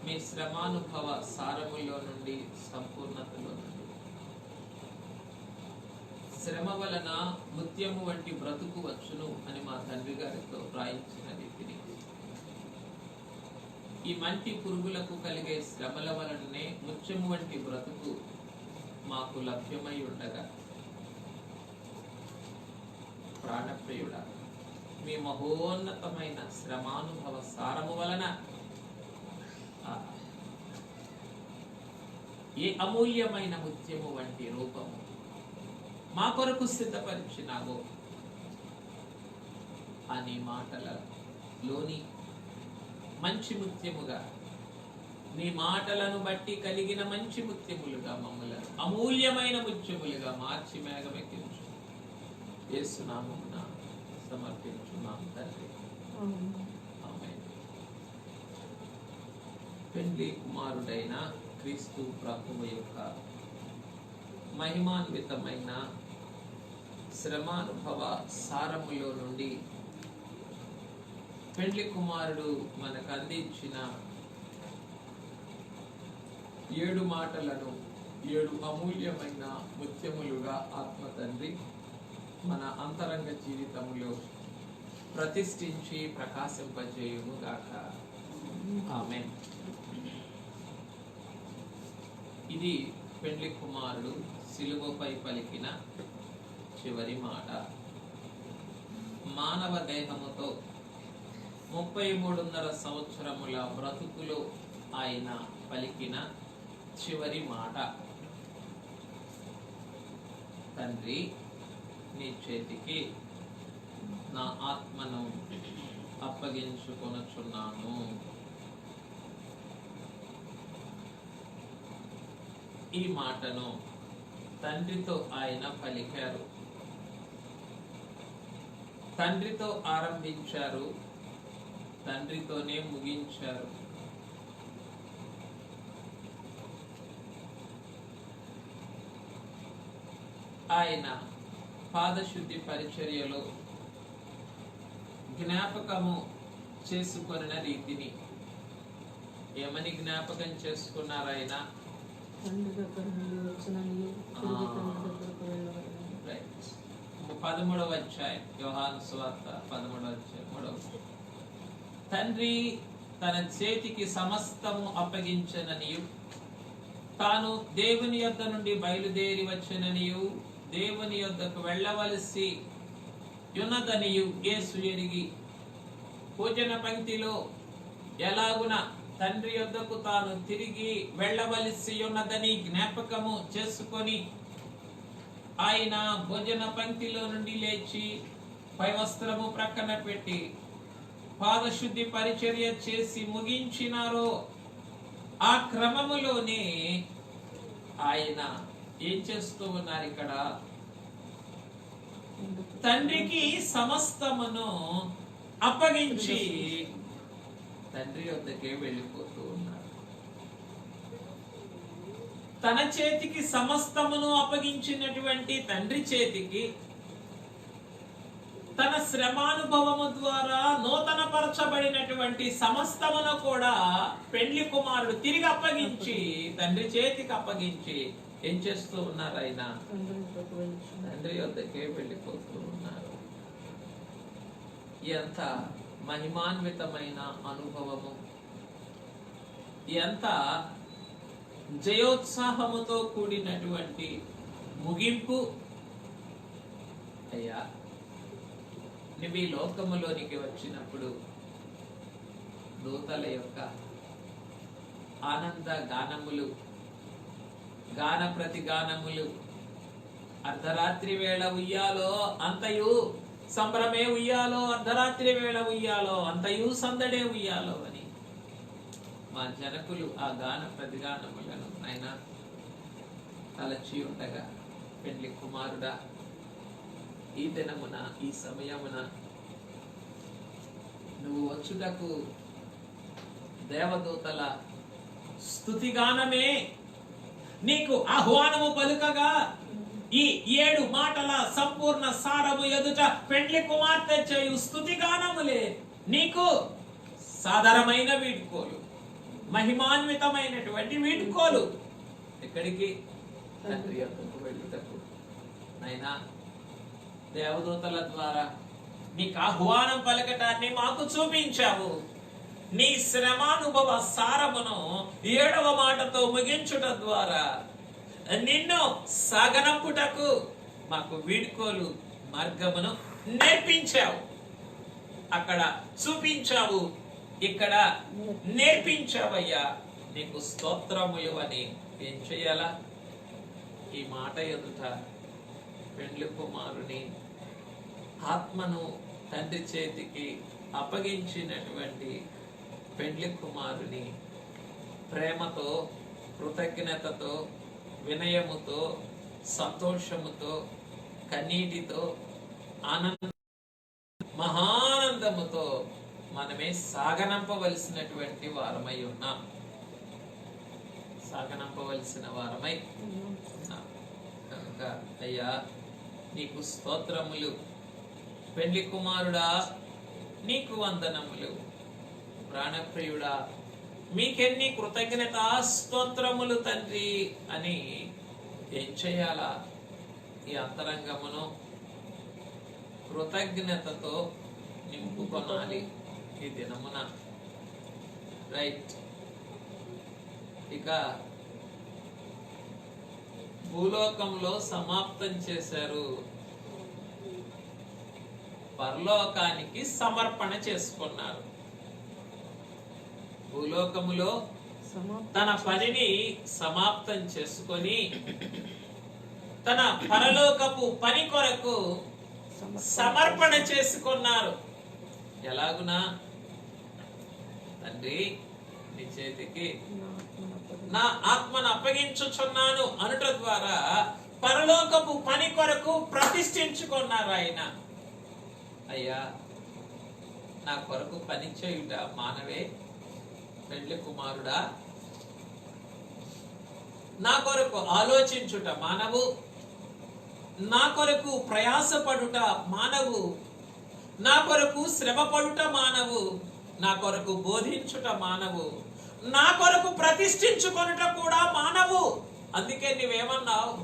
Speaker 1: మీ శ్రమానుభవ సారములో నుండి సంపూర్ణతలో నుండి శ్రమ వలన ముత్యము వంటి బ్రతుకు వచ్చును అని మా తండ్రి గారితో రాయించిన రీతిని ఈ మంటి పురుగులకు కలిగే శ్రమల వలననే ముత్యము వంటి బ్రతుకు మాకు లభ్యమై ఉండగా ప్రాణప్రియుడా మీ మహోన్నతమైన శ్రమానుభవ సారము వలన ఏ అమూల్యమైన ముత్యము వంటి రూపము మా కొరకు సిద్ధపరిచినావో అని మాటలలోని మంచి ముత్యముగా నీ మాటలను బట్టి కలిగిన మంచి ముత్యములుగా మమ్మలను అమూల్యమైన ముత్యములుగా మార్చి మేఘమెక్కించు యేసునామమున సమర్పించున్నాం తండ్రి. ఆమేన్. పెండ్లి కుమారుడైన క్రీస్తు ప్రభువు యొక్క మహిమాన్వితమైన శ్రమానుభవ సారములో నుండి పెండ్లి కుమారుడు మనకు అందించిన 7 మాటలను 7 అమూల్యమైన ముత్యములుగా ఆత్మ తండ్రి మన అంతరంగ జీవితంలో ప్రతిష్ఠించి ప్రకాశింపజేయును గాక. ఆమేన్. ఇది పెండ్లి కుమారుడు సిలువపై పలికిన చివరి మాట. మానవ దేహముతో 33.5 సంవత్సరముల బ్రతుకులో ఆయన పలికిన చివరి మాట. తండ్రి, నీ చేతికి నా ఆత్మను అప్పగించుకొనుచున్నాను. ఈ మాటను తండ్రితో ఆయన పలికారు. తండ్రితో ఆరంభించారు, తండ్రితోనే ముగించారు. ఆయన పాదశుద్ధి పరిచర్యలో జ్ఞాపకము చేసుకొనిన రీతిని ఏమని జ్ఞాపకం చేసుకున్నారు ఆయన?
Speaker 2: తండ్రి దగ్గర నుండి వచ్చిననియు తిరిగి తండ్రి దగ్గరకు వెళ్ళవలెను.
Speaker 1: 13వ అధ్యాయం యోహాను సువార్త 13వ అధ్యాయం 3వ వచనం. తండ్రి తన చేతికి సమస్తము అప్పగించననియు తాను దేవుని యొద్ద నుండి బయలుదేరి వచ్చననియు దేవుని యొద్దకు వెళ్ళవలసి యున్నదనియు యేసు ఎరిగి భోజన పంక్తిలో ఎలాగున తండ్రి యొద్దకు తాను తిరిగి వెళ్ళవలసి ఉన్నదని జ్ఞాపకము చేసుకొని ఆయన భోజన పంక్తిలో నుండి లేచి పై వస్త్రము ప్రక్కన పెట్టి పాదశుద్ధి పరిచర్య చేసి ముగించినారో ఆ క్రమములోనే ఆయన ఏం చేస్తూ ఉన్నారు? ఇక్కడ తండ్రికి సమస్తమును అప్పగించి తండ్రి వద్దకే వెళ్ళిపోతూ ఉన్నారు. తన చేతికి సమస్తమును అప్పగించినటువంటి తండ్రి చేతికి తన శ్రమానుభవము ద్వారా నూతన పరచబడినటువంటి సమస్తమును కూడా పెండ్లి కుమారుడు తిరిగి అప్పగించి తండ్రి చేతికి అప్పగించి ఏం చేస్తూ ఉన్నారు? ఆయన తండ్రి వద్దకే వెళ్ళిపోతూ ఉన్నారు. ఎంత మహిమాన్వితమైన అనుభవము, ఎంత జయోత్సాహముతో కూడినటువంటి ముగింపు. అయ్యా, నువ్వు ఈ లోకములోనికి వచ్చినప్పుడు దూతల యొక్క ఆనంద గానములు, గాన ప్రతిగానములు, అర్ధరాత్రి వేళ ఉయ్యాలో అంతయు సంబరమే ఉయ్యాలో, అర్ధరాత్రి వేళ ఉయ్యాలో అంతయు సందడే ఉయ్యాలో అని మా జనకులు ఆ గాన ప్రతిగానములను ఆయన తలచి ఉండగా, పెండ్లి కుమారుడా, ఈ దినమున ఈ సమయమున నువ్వు వచ్చుటకు దేవదూతల స్తుతిగానమే నీకు ఆహ్వానము పలుకగా ఈ 7 మాటల సంపూర్ణ సారము ఎదుట పెండ్లి కుమార్తె చేయు స్తుతిగానములే నీకు సాధారణమైన వీడ్కోలు, మహిమాన్వితమైనటువంటి వీడ్కోలు. ఎక్కడికి? తండ్రి యొద్దకు వెళ్ళుటకు. నైనా దేవదూతల ద్వారా నీకు ఆహ్వానం పలకటాన్ని మాకు చూపించావు. నీ శ్రమానుభవ సారమును 7వ మాటతో ముగించుట ద్వారా నిన్ను సాగనంపుటకు మాకు వీడ్కోలు మార్గమును నేర్పించావు. అక్కడ చూపించావు, ఇక్కడ నేర్పించావయ్యా. నీకు స్తోత్రములు అని ఏం చేయాలా? ఈ మాట ఎదుట పెండ్లి కుమారుని ఆత్మను తండ్రి చేతికి అప్పగించినటువంటి పెండ్లి కుమారుని ప్రేమతో, కృతజ్ఞతతో, వినయముతో, సంతోషముతో, కన్నీటితో, మహానందముతో మనమే సాగనంపవలసినటువంటి వారమై ఉన్నాం. సాగనంపవలసిన వారమై ఉన్నాం కనుక అయ్యా నీకు స్తోత్రములు. పెండ్లి కుమారుడా నీకు వందనములు. ప్రాణప్రియుడా మీకెన్ని కృతజ్ఞత స్తోత్రములు తండ్రి అని ఏం చేయాలా? ఈ అంతరంగమును కృతజ్ఞతతో నింపుకొనాలి ఈ దినమున. రైట్. ఇక భూలోకంలో సమాప్తం చేశారు, పరలోకానికి సమర్పణ చేసుకున్నారు. భూలోకములో తన పనిని సమాప్తం చేసుకొని తన పరలోకపు పని కొరకు సమర్పణ చేసుకున్నారు. ఎలాగునా? తండ్రి నీ చేతికి నా ఆత్మను అప్పగించుచున్నాను అనుట ద్వారా పరలోకపు పని కొరకు ప్రతిష్ఠించుకున్నారు ఆయన. అయ్యా నా కొరకు పని చేయుట మానవే పెండ్లి కుమారుడా, నా కొరకు ఆలోచించుట మానవు, నా కొరకు ప్రయాసపడుట మానవు, నా కొరకు శ్రమపడుట మానవు, నా కొరకు బోధించుట మానవు, నా కొరకు ప్రతిష్ఠించుకొనుట కూడా మానవు. అందుకే నీవేమన్నావు?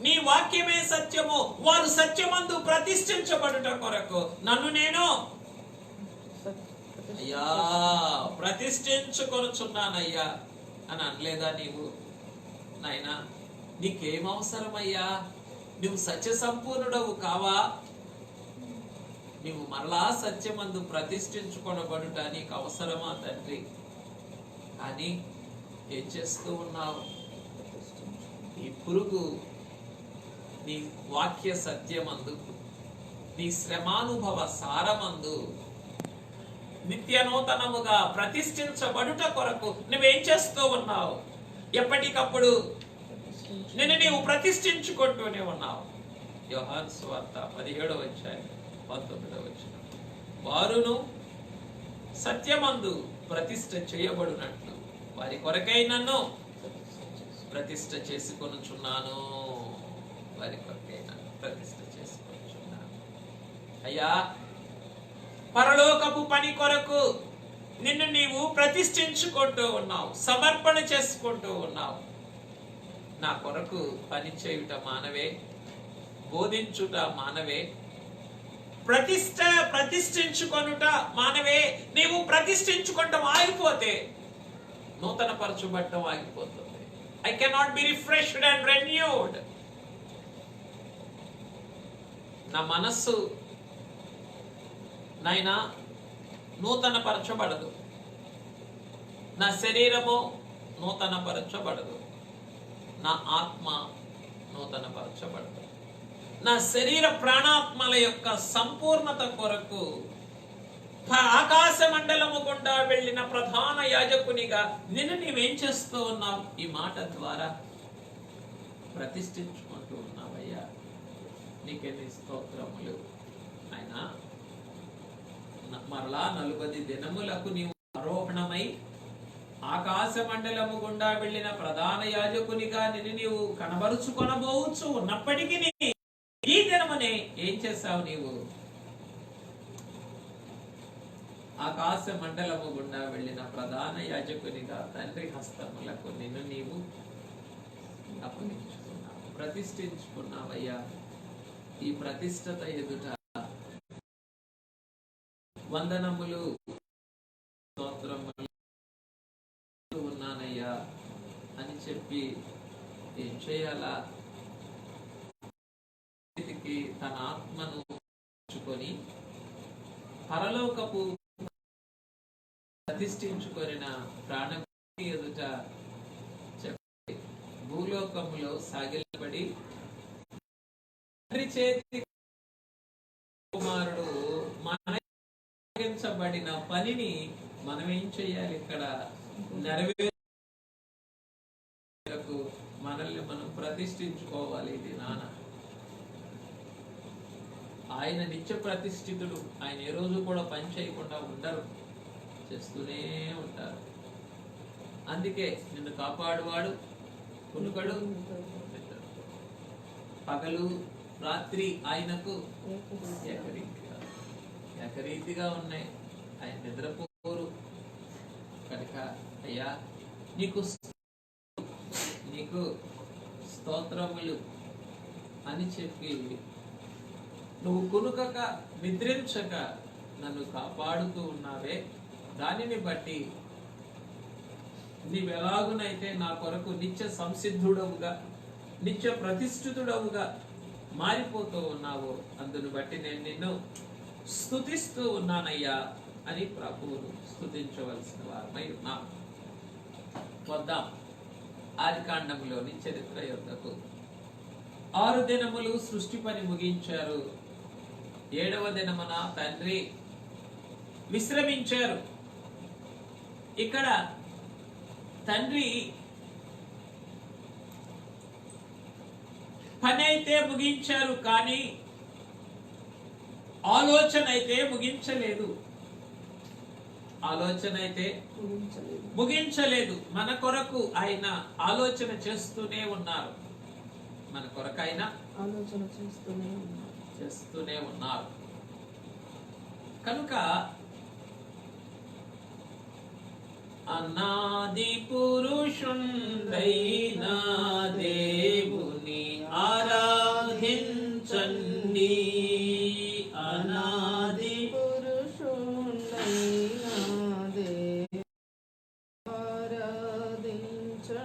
Speaker 1: నీ వాక్యమే సత్యము, వారు సత్యమందు ప్రతిష్ఠించబడుట కొరకు నన్ను నేను అయ్యా ప్రతిష్ఠించుకొనుచున్నానయ్యా అని అనలేదా నీవు? నాయనా నీకేం అవసరమయ్యా? నువ్వు సత్య సంపూర్ణుడవు కావా? నువ్వు మరలా సత్యమందు ప్రతిష్ఠించుకొనబడుట నీకు అవసరమా తండ్రి? కానీ ఏం చేస్తూ ఉన్నావు? ఈ పురుగు నీ వాక్య సత్యమందు, నీ శ్రమానుభవ సారమందు నిత్య నూతనముగా ప్రతిష్ఠించబడుట కొరకు నువ్వేం చేస్తూ ఉన్నావు? ఎప్పటికప్పుడు నిన్ను నీవు ప్రతిష్ఠించుకుంటూనే ఉన్నావు. యోహాను సువార్త 17వ అధ్యాయం 19వ వచనం, వారును సత్యమందు ప్రతిష్ఠ చేయబడినట్లు వారి కొరకై నన్ను ప్రతిష్ఠ చేసుకొనుచున్నాను. వారి కొరకై నన్ను ప్రతిష్ఠ చేసుకొనుచున్నాను. అయ్యా పరలోకపు పని కొరకు నిన్ను నీవు ప్రతిష్ఠించుకుంటూ ఉన్నావు, సమర్పణ చేసుకుంటూ ఉన్నావు. నా కొరకు పని చేయుట మానవే, బోధించుట మానవే, ప్రతిష్ఠించుకొనుట మానవే. నీవు ప్రతిష్ఠించుకుంటాం ఆగిపోతే నూతన పరచబడటం ఆగిపోతుంది. I cannot be refreshed and renewed. నా మనస్సు నాయనా నూతన పరచబడదు, నా శరీరము నూతన పరచబడదు, నా ఆత్మ నూతన పరచబడదు. నా శరీర ప్రాణాత్మల యొక్క సంపూర్ణత కొరకు ఆకాశ మండలము గుండా వెళ్ళిన ప్రధాన యాజకునిగా నిన్ను నీవేం చేస్తూ ఉన్నావు? ఈ మాట ద్వారా ప్రతిష్ఠించుకుంటూ ఉన్నావయ్యా. నీకెన్ని స్తోత్రములు. అయినా మరలా 40 దినములకు నీవు ఆరోహణమై ఆకాశ మండలము గుండా వెళ్ళిన ప్రధాన యాజకునిగా నిన్ను నీవు కనబరుచుకొనబోవచ్చు ఉన్నప్పటికీ ఈ దినమునే ఏం చేశావు నీవు? ఆకాశ మండలము గుండా వెళ్ళిన ప్రధాన యాజకునిగా తండ్రి హస్తములకు నిన్ను నీవు అప్పగించుకున్నావు, ప్రతిష్ఠించుకున్నావయ్యా. ఈ ప్రతిష్టత ఎదుట వందనములు, స్తోత్రములు ఉన్నానయ్యా అని చెప్పి ఏం చేయాలా? తన ఆత్మను ఉంచుకొని పరలోకపు ప్రతిష్ఠించుకొనిన ప్రాణం ఎదుట చెప్పి భూలోకములో సాగిలపడి తండ్రి చేతి కుమారుడు మనబడిన పనిని మనం ఏం చేయాలి? ఇక్కడ నెరవేరకు మనల్ని మనం ప్రతిష్ఠించుకోవాలి. ఇది నాన్న ఆయన నిత్య ప్రతిష్ఠితుడు. ఆయన ఏ రోజు కూడా పని చేయకుండా ఉండరు, చేస్తూనే ఉంటారు. అందుకే నిన్ను కాపాడువాడు కునుకడు, పగలు రాత్రి ఆయనకు ఏకరీతిగా ఉన్నాయి. ఆయన నిద్రపోరు కనుక అయ్యా నీకు స్తోత్రములు అని చెప్పి నువ్వు కునుకక నిద్రించక నన్ను కాపాడుతూ ఉన్నావే, దానిని బట్టి నీవెలాగునైతే నా కొరకు నిత్య సంసిద్ధుడవుగా నిత్య ప్రతిష్ఠితుడవుగా మారిపోతూ ఉన్నావు, అందును బట్టి నేను నిన్ను స్తుతిస్తూ ఉన్నానయ్యా అని ప్రభువును స్తుతించవలసిన వారమై ఉన్నాం. వద్దాం ఆదికాండములోని చరిత్ర యొద్దకు. 6 దినములు సృష్టి పని ముగించారు. 7వ దినమున తండ్రి విశ్రమించారు. ఇక్కడ తండ్రి పని అయితే ముగించారు, కానీ ఆలోచన అయితే ముగించలేదు. ఆలోచన అయితే ముగించలేదు. మన కొరకు ఆయన ఆలోచన చేస్తూనే ఉన్నారు. మన కొరకు ఆయన
Speaker 2: ఆలోచన
Speaker 1: చేస్తూనే ఉన్నారు. కనుక అనాది పురుషుండైన దేవుని ఆరాధించండి, అనాది
Speaker 2: పురుషుండైన దేవుని ఆరాధించండి,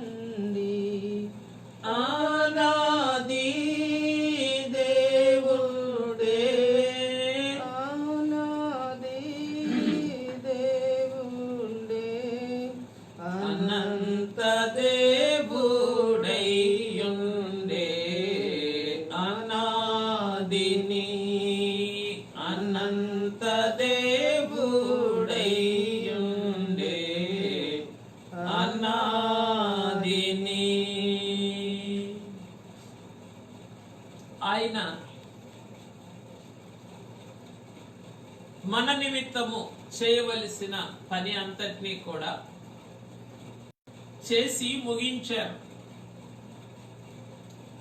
Speaker 1: అనాది దేవుడే,
Speaker 2: అనాది దేవుడే,
Speaker 1: అనంత దేవుడైయుండే, అనాదిని అనంత దేవుడైయుండే, అనాదిని. ఆయన మన నిమిత్తము చేయవలసిన పని అంతటినీ కూడా చేసి ముగించారు.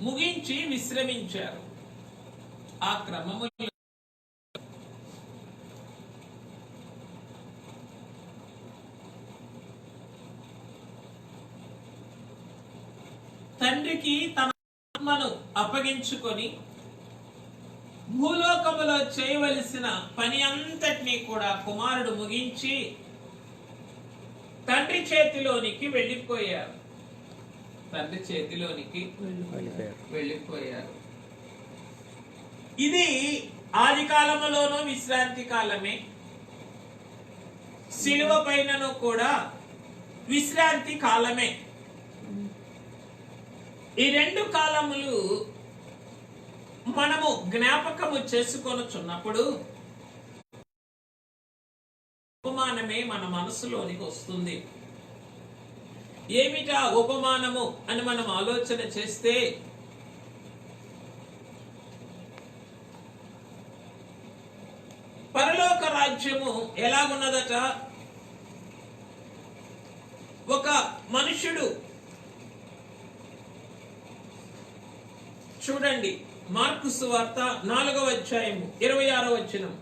Speaker 1: ముగించి విశ్రమించారు. ఆ క్రమములో తండ్రికి తన ఆత్మను అప్పగించుకొని భూలోకములో చేయవలసిన పని అంతటినీ కూడా కుమారుడు ముగించి తండ్రి చేతిలోనికి వెళ్ళిపోయారు. తండ్రి చేతిలోనికి వెళ్ళిపోయారు. ఇది ఆది కాలములోనూ విశ్రాంతి కాలమే, శిలువ పైనను కూడా విశ్రాంతి కాలమే. ఈ 2 కాలములు మనము జ్ఞాపకము చేసుకొనుచున్నప్పుడు ఉపమానమే మన మనసులోనికి వస్తుంది. ఏమిటా ఉపమానము అని మనం ఆలోచన చేస్తే, పరలోక రాజ్యము ఎలాగున్నదట? ఒక మనుషుడు, చూడండి మార్కు సువార్త 4వ అధ్యాయము 26వ వచనం.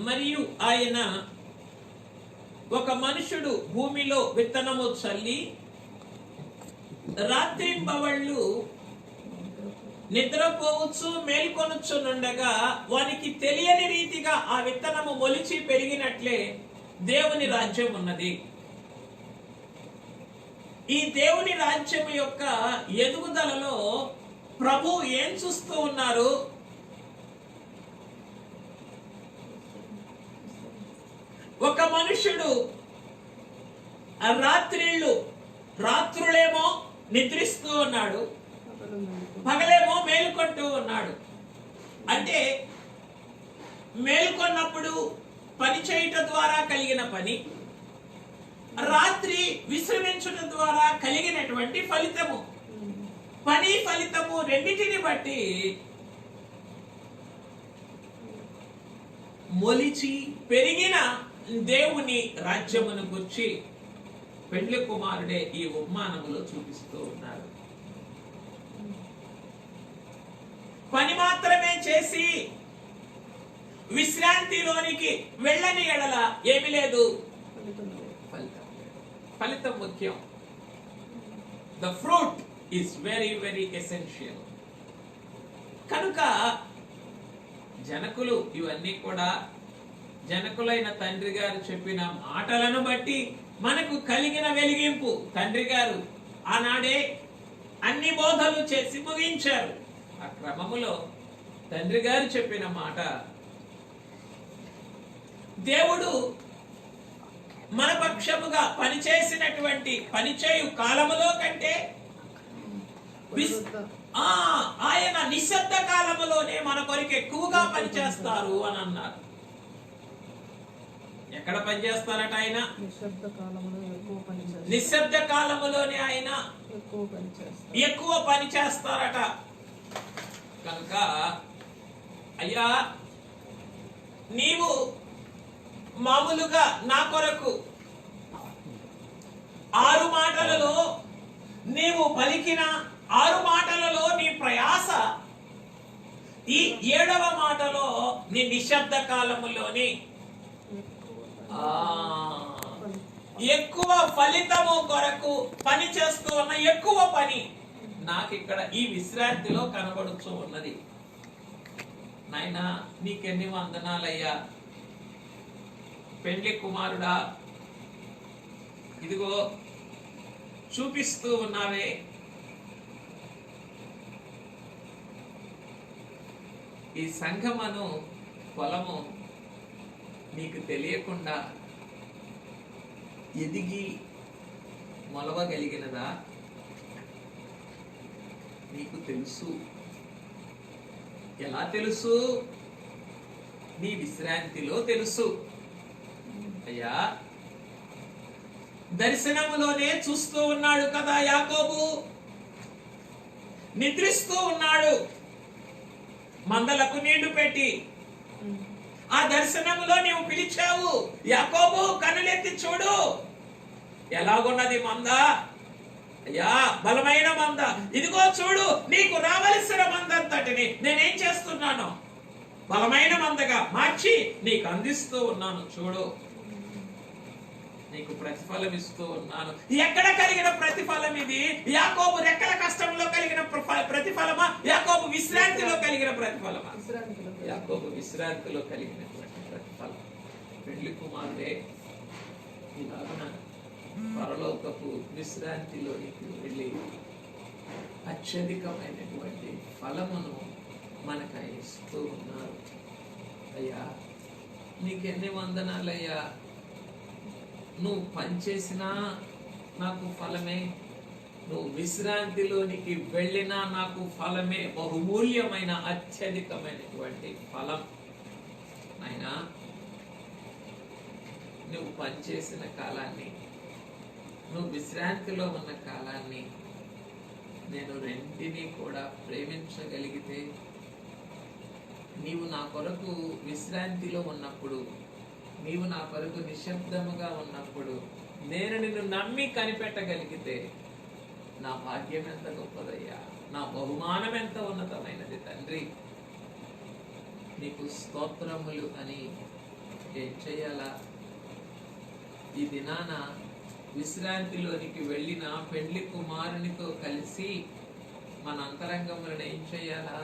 Speaker 1: మరియు ఆయన, ఒక మనుషుడు భూమిలో విత్తనము చల్లి రాత్రింబవళ్ళు నిద్రపోవచ్చు మేల్కొనుచునుండగా వానికి తెలియని రీతిగా ఆ విత్తనము మొలిచి పెరిగినట్లే దేవుని రాజ్యం ఉన్నది. ఈ దేవుని రాజ్యం యొక్క ఎదుగుదలలో ప్రభు ఏం చూస్తూ ఉన్నారు? ఒక మనుషుడు రాత్రులేమో నిద్రిస్తూ ఉన్నాడు, పగలేమో మేలుకొంటూ ఉన్నాడు. అంటే మేలుకొన్నప్పుడు పని చేయటం ద్వారా కలిగిన పని, రాత్రి విశ్రమించడం ద్వారా కలిగినటువంటి ఫలితము, పని ఫలితము రెండింటిని బట్టి మొలిచి పెరిగిన దేవుని రాజ్యమును గురించి పెండ్లి కుమారుడే ఈ ఉపమానములో చూపిస్తూ ఉన్నారు. పని మాత్రమే చేసి విశ్రాంతిలోనికి వెళ్ళని ఎడల ఏమి లేదు, ఫలితం ముఖ్యం. The fruit is very very essential. కనుక జనకులు ఇవన్నీ కూడా జనకులైన తండ్రి గారు చెప్పిన మాటలను బట్టి మనకు కలిగిన వెలిగింపు. తండ్రి గారు ఆనాడే అన్ని బోధలు చేసి ముగించారు. ఆ క్రమములో తండ్రి గారు చెప్పిన మాట, దేవుడు మన పక్షముగా పనిచేసినటువంటి పనిచేయు కాలములో కంటే ఆయన నిశ్శబ్ద కాలములోనే మన కొరకు ఎక్కువగా పనిచేస్తారు అని అన్నారు. ఎక్కడ పనిచేస్తారట ఆయన? నిశ్శబ్ద కాలములోనే ఆయన ఎక్కువ పని చేస్తారట. కనుక అయ్యా, నీవు మామూలుగా నా కొరకు 6 మాటలలో నీవు పలికిన 6 మాటలలో నీ ప్రయాస, ఈ 7వ మాటలో నీ నిశ్శబ్ద కాలములోని ఎక్కువ ఫలితము కొరకు పని చేస్తూ ఉన్న ఎక్కువ పని నాకు ఇక్కడ ఈ విశ్రాంతిలో కనబడుతూ ఉన్నది. నాయనా, నీకెన్ని వందనాలయ్యా. పెండ్లి కుమారుడా, ఇదిగో చూపిస్తూ ఉన్నావే, ఈ సంఘమను పొలము నీకు తెలియకుండా ఎదిగి మొలవగలిగినదా? నీకు తెలుసు. ఎలా తెలుసు? నీ విశ్రాంతిలో తెలుసు. అయ్యా, దర్శనములోనే చూస్తూ ఉన్నాడు కదా యాకోబు. నిద్రిస్తూ ఉన్నాడు మందలకు నీళ్లు పెట్టి. ఆ దర్శనములో నీవు పిలిచావు, యాకోబు కనులెత్తి చూడు, ఎలాగున్నది మంద. అయ్యా, బలమైన మంద, ఇదిగో చూడు, నీకు రావలసిన మందంతటిని నేనేం చేస్తున్నాను, బలమైన మందగా మార్చి నీకు అందిస్తూ ఉన్నాను. చూడు, నీకు ప్రతిఫలం ఇస్తూ ఉన్నాను. ఎక్కడ కలిగిన ప్రతిఫలం ఇది? యాకోబు రెక్కల కష్టంలో కలిగిన ప్రతిఫలమా? యాకోబు విశ్రాంతిలో కలిగిన ప్రతిఫలమా? యాకోబు విశ్రాంతిలో కలిగినటువంటి ప్రతిఫలం. పెళ్లి కుమారుడే ఇలాగున పరలోకపు విశ్రాంతిలోనికి వెళ్ళి అత్యధికమైనటువంటి ఫలమును మనకు ఇస్తూ ఉన్నారు. అయ్యా, నీకెన్ని వందనాలయ్యా. నువ్వు పనిచేసినా నాకు ఫలమే, నువ్వు విశ్రాంతిలోనికి వెళ్ళినా నాకు ఫలమే, బహుమూల్యమైన అత్యధికమైనటువంటి ఫలం. అయినా నువ్వు పనిచేసిన కాలాన్ని, నువ్వు విశ్రాంతిలో ఉన్న కాలాన్ని నేను రెండిని కూడా ప్రేమించగలిగితే నీవు నా కొరకు విశ్రాంతిలో ఉన్నప్పుడు, నీవు నా కొరకు నిశ్శబ్దముగా ఉన్నప్పుడు నేను నిన్ను నమ్మి కనిపెట్టగలిగితే నా భాగ్యం ఎంత గొప్పదయ్యా, నా బహుమానం ఎంత ఉన్నతమైనది తండ్రి, నీకు స్తోత్రములు అని ఏం చేయాలా? ఈ దినాన విశ్రాంతిలోనికి వెళ్ళిన పెండ్లి కుమారునితో కలిసి మన అంతరంగములను ఏం చేయాలా?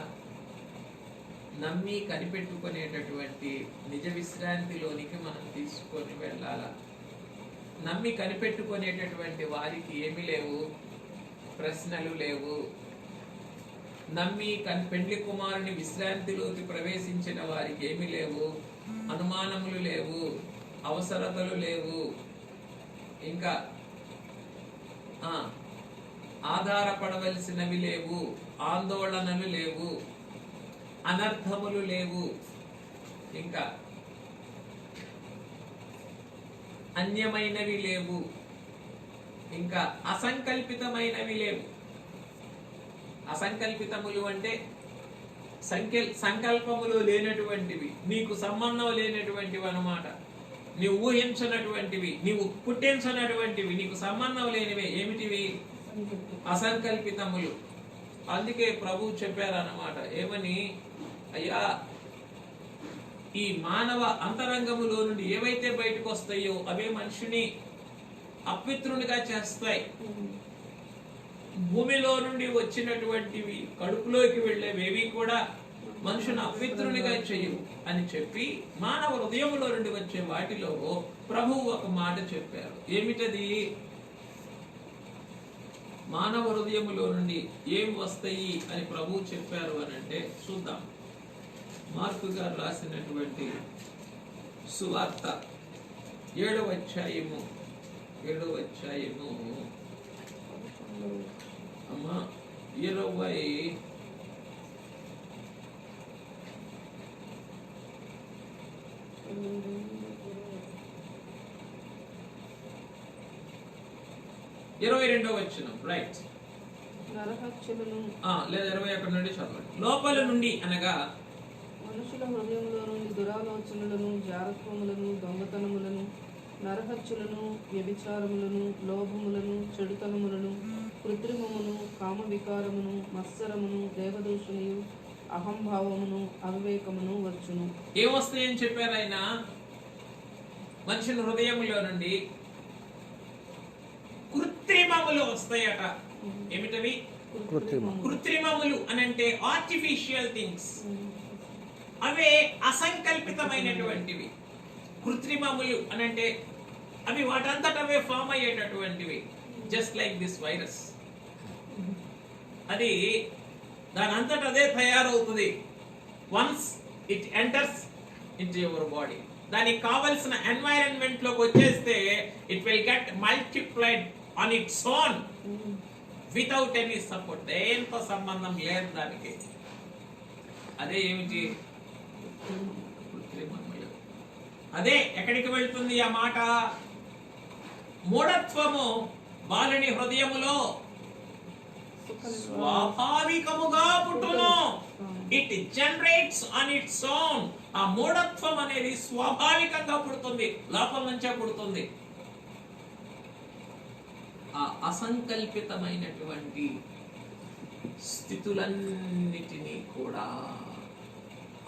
Speaker 1: నమ్మి కనిపెట్టుకునేటటువంటి నిజ విశ్రాంతిలోనికి మనం తీసుకొని వెళ్ళాలా? నమ్మి కనిపెట్టుకునేటటువంటి వారికి ఏమి లేవు, ప్రశ్నలు లేవు. నమ్మి పెండ్లి కుమారుని విశ్రాంతిలోకి ప్రవేశించిన వారికి ఏమి లేవు, అనుమానములు లేవు, అవసరతలు లేవు, ఇంకా ఆధారపడవలసినవి లేవు, ఆందోళనలు లేవు, అనర్థములు లేవు, ఇంకా అన్యమైనవి లేవు, ఇంకా అసంకల్పితమైనవి లేవు. అసంకల్పితములు అంటే సంకల్పములు లేనటువంటివి, నీకు సంబంధం లేనటువంటివి అన్నమాట. నీవు ఊహించినటువంటివి, నీవు పుట్టించినటువంటివి, నీకు సంబంధం లేనివి ఏమిటివి? అసంకల్పితములు. అందుకే ప్రభు చెప్పారన్నమాట, ఏమని? అయ్యా, ఈ మానవ అంతరంగములో నుండి ఏవైతే బయటకు వస్తాయో అవే మనిషిని అపవిత్రునిగా చేస్తాయి. భూమిలో నుండి వచ్చినటువంటివి, కడుపులోకి వెళ్ళేవేవి కూడా మనుషుని అపవిత్రునిగా చేయవు అని చెప్పి మానవ హృదయంలో నుండి వచ్చే వాటిలో ప్రభువు ఒక మాట చెప్పారు. ఏమిటది? మానవ హృదయములో నుండి ఏం వస్తాయి అని ప్రభువు చెప్పారు అని అంటే చూద్దాం. మార్కు గారు రాసినటువంటి సువార్త 7వ అధ్యాయము అమ్మా 22వ వచనం, రైట్?
Speaker 2: నరహత్యలను
Speaker 1: లేదా 21 నుండి చదవండి. లోపల నుండి అనగా
Speaker 2: మనుషుల హృదయంలో నుండి దురాలోచనలను, జారత్వములను, దొంగతనములను, నరహత్యులను, వ్యభిచారములను, లోభములను, చెడుతనములను, కృత్రిమమును, కామ వికారమును, మత్సరమును, దేవదూషణయు, అహంభావమును, అవివేకమును వచ్చును.
Speaker 1: ఏమొస్తాయని చెప్పారు ఆయన? మనుషుల హృదయములో నుండి కృత్రిమములు వస్తాయట. ఏమిటవి? కృత్రిమములు అనంటే ఆర్టిఫిషియల్ థింగ్స్. అవే అసంకల్పితమైనటువంటివి. కృత్రిమములు అనంటే అవి వాటంతటవే ఫామ్ అయ్యేటటువంటివి. జస్ట్ లైక్ దిస్ వైరస్, అది దాని అంతట అదే తయారవుతుంది. Once it enters into your body, దానికి కావలసిన ఎన్వైరన్మెంట్ లోకి వచ్చేస్తే it will get multiplied on its own without any support. దేంతో సంబంధం లేదు దానికి. అదే ఏమిటి? కృత్రిమములు. అదే ఎక్కడికి వెళ్తుంది ఆ మాట? మూఢత్వము బాలుని హృదయములో స్వాభావికముగా పుట్టును. It generates on its own. ఆ మూఢత్వం అనేది స్వాభావికంగా పుడుతుంది, లోపల నుంచే పుడుతుంది. ఆ అసంకల్పితమైనటువంటి స్థితులన్నిటినీ కూడా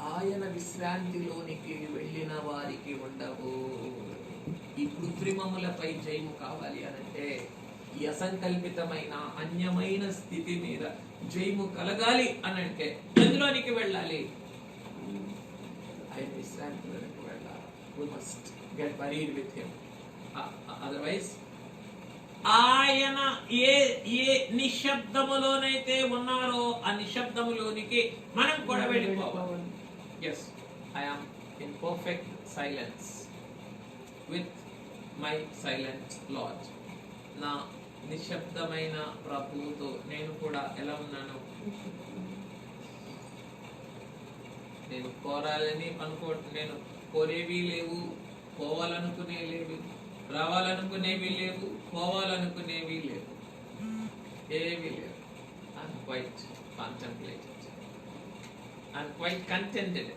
Speaker 1: ఆయన విశ్రాంతిలోనికి వెళ్ళిన వారికి ఉండవు. ఈ కృత్రిమములపై జయము కావాలి అనంటే, ఈ అసంకల్పితమైన అన్యమైన స్థితి మీద జయము కలగాలి అనంటే ఎందులోనికి వెళ్ళాలి? ఆయన విశ్రాంతిలోనికి వెళ్ళాలి. We must get buried with him. Otherwise, ఆయన ఏ నిశ్శబ్దములోనైతే ఉన్నారో ఆ నిశ్శబ్దములోనికి మనం కూడా వెళ్ళిపోవాలి. Yes, I am in perfect silence with my silent Lord. నా నిశ్శబ్దమైన ప్రభువుతో నేను కూడా ఎలా ఉన్నాను? నేను కోరాలని నేను కోరేవి లేవు, పోవాలనుకునే లేవు, రావాలనుకునేవి లేవు, పోవాలనుకునేవి లేవు, ఏవి లేవు. I'm quite contemplated. I'm quite కంటెంటెడ్.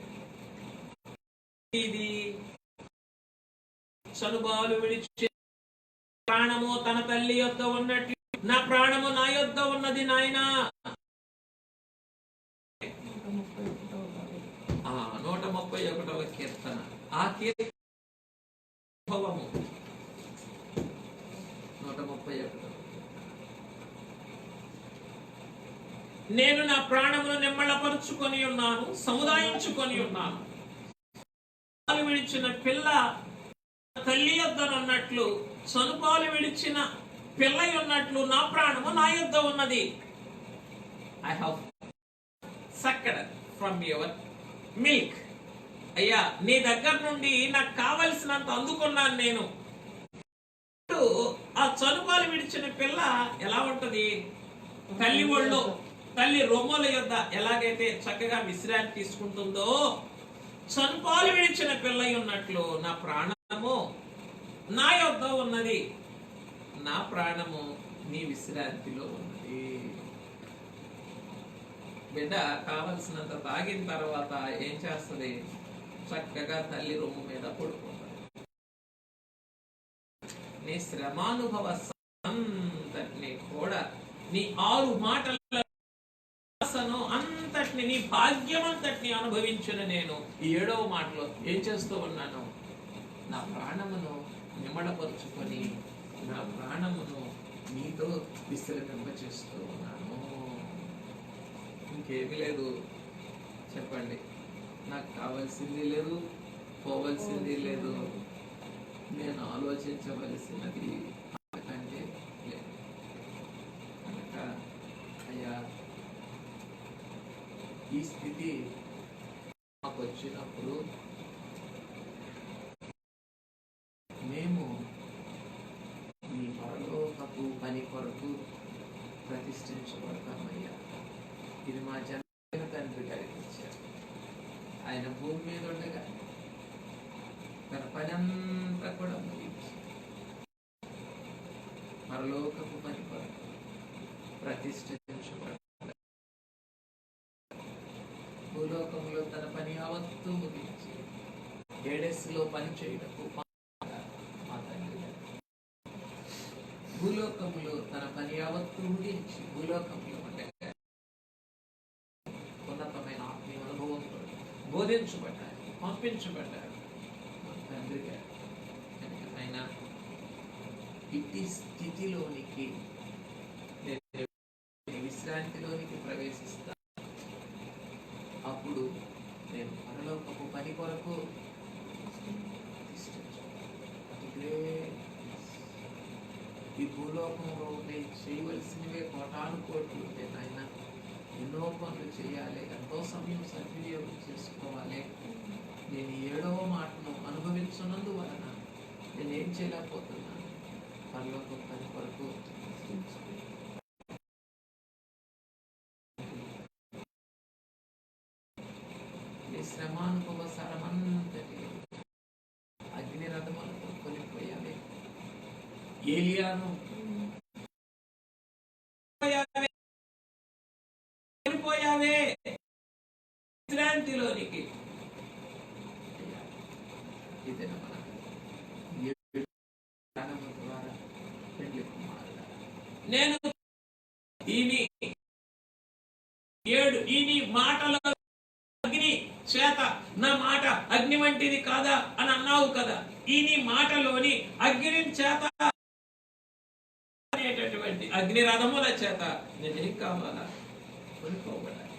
Speaker 1: ఇది చనుబాలు విడిచి ప్రాణము తన తల్లి యొద్ద ఉన్నట్లు నా ప్రాణము నా యొద్ద ఉన్నది నాయనా. 131వ కీర్తన. ఆ కీర్తన 131. నేను నా ప్రాణమును నిమ్మళపరుచుకొని ఉన్నాను, సముదాయించుకొని ఉన్నాను. విడిచిన పిల్ల తల్లి యొద్దనున్నట్లు, చనుపాలు విడిచిన పిల్ల ఉన్నట్లు నా ప్రాణము నా యొద్ద ఉన్నది. I have sucked from your milk. అయ్యా, నీ దగ్గర నుండి నాకు కావలసినంత అందుకున్నాను నేను. ఆ చనుపాలు విడిచిన పిల్ల ఎలా ఉంటది? తల్లి ఒళ్ళో, తల్లి రొమ్ముల యొద్ద ఎలాగైతే చక్కగా విశ్రాంతి తీసుకుంటుందో, చనుపాలు విడిచిన పిల్ల ఉన్నట్లు నా ప్రాణము నా యొద్ద ఉన్నది. నా ప్రాణము నీ విశ్రాంతిలో ఉన్నది. బిడ్డ కావలసినంత తాగిన తర్వాత ఏం చేస్తుంది? చక్కగా తల్లి రొమ్ము మీద పడుకుంటుంది. నీ శ్రమానుభవ అంతటిని కూడా, నీ 6 మాటల అంతటిని, నీ భాగ్యం అంతటిని అనుభవించిన నేను ఈ 7వ మాటలో ఏం చేస్తూ ఉన్నాను? నా ప్రాణమును నిమ్మడపరుచుకొని నా ప్రాణమును నీతో విశ్రమింప చేస్తూ ఉన్నాను. ఇంకేమీ లేదు. చెప్పండి, నాకు కావాల్సింది లేదు, పోవలసింది లేదు, నేను ఆలోచించవలసినది అంతకంటే లేదు. కనుక అయ్యా, ఈ స్థితి మాకు వచ్చినప్పుడు మేము నీ పరలోకపు పని కొరకు ప్రతిష్ఠించబడతామయ్యా. ఇది మా జన్మ తండ్రి గారికి ఇచ్చారు. ఆయన భూమి మీద ఉండగా తన పని అంతా కూడా ముగించి పరలోకపు పని కొరకు ప్రతిష్ఠించబడ, భూలోకంలో తన పని యావత్తూ ముగించి ఏడెస్లో పని చేయటకు మా తండ్రి భూలోకంలో తన పని యావత్తూ ముగించి భూలోకంలో ఉండగా ఉన్నతమైన ఆత్మీయ అనుభవంతో బోధించబడ్డారు, పంపించబడ్డారు మా తండ్రి గారు. ఆయన ఇట్టి స్థితిలోనికి, విశ్రాంతిలోనికి ప్రవేశిస్తా. అప్పుడు నేను పరలోకపు పని కొరకు ఈ భూలోకంలో నేను చేయవలసినవే కోటాను కోట్లు ఉంటే నాయన, ఎన్నో పనులు చేయాలి, ఎంతో సమయం సద్వినియోగం చేసుకోవాలి. నేను 7వ మాటను అనుభవించున్నందువలన నేనేం చేయలేకపోతున్నాను? పరలోకపు పని కొరకు శ్రమానుభవ సరమంతటి అగ్ని రథములతో కొనిపోయావే. ఏలియాను కొనిపోయావే విశ్రాంతిలోనికి. ఇదే మన ద్వారా పెళ్లి కుమారుడా, నేను ఈ మాటలో అగ్ని చేత నా మాట అగ్ని వంటిది కాదా అని అన్నావు కదా. ఈ నీ మాటలోని అగ్ని చేత అనేటటువంటి అగ్ని రథముల చేత నేనేం కావాలా? కొనుక్కోబడాలి.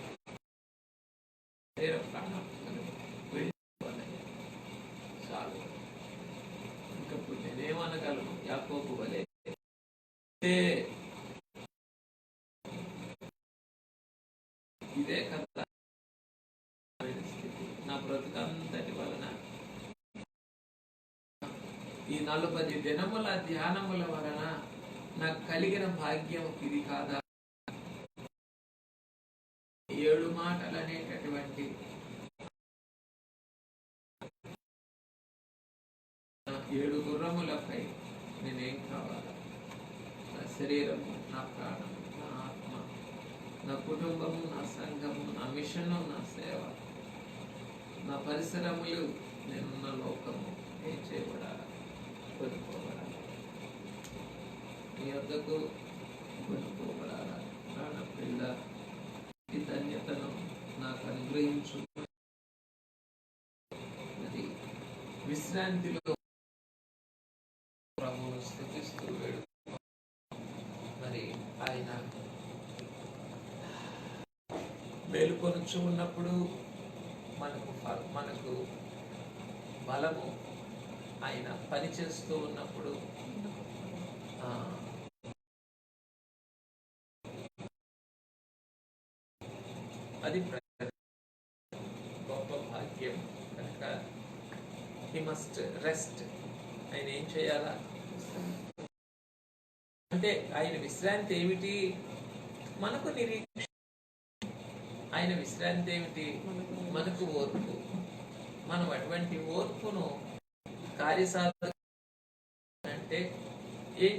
Speaker 1: చాలు. ఇంకప్పుడు నేనేమనగలను? యాకోబు వలె ఇదే కదా నా బ్రతుకంతటి వలన, ఈ 40 దినముల ధ్యానముల వలన నాకు కలిగిన భాగ్యం ఇది కాదా? 7 మాటలు అనేటటువంటి 7 గుర్రములపై నేనేం కావాలా? నా శరీరము, నా ప్రాణం, నా ఆత్మ నా కుటుంబము, నా సంఘము, నా మిషను, నా సేవ, నా పరిసరములు, నేనున్న లోకము ఏం చేయబడాలి? కొనుక్కోబడాలి. నీ వద్దకు కొనుక్కోబడాలి. ప్రాణ పిల్ల, ఈ ధన్యతను నాకు అనుగ్రహించు. మరి విశ్రాంతిలో ప్రభువును స్తుతిస్తూ వేడు. మరి ఆయన మేలుకొనుచు ఉన్నప్పుడు మనకు బలము, ఆయన పని చేస్తూ ఉన్నప్పుడు అది గొప్ప భాగ్యం. కనుక హీ మస్ట్ రెస్ట్. ఆయన ఏం చేయాలా అంటే, ఆయన విశ్రాంతి ఏమిటి? మనకు నిరీక్ష. ఆయన విశ్రాంతి ఏమిటి? మనకు ఓర్పు. మనం అటువంటి ఓర్పును కార్యసాధన అంటే ఏం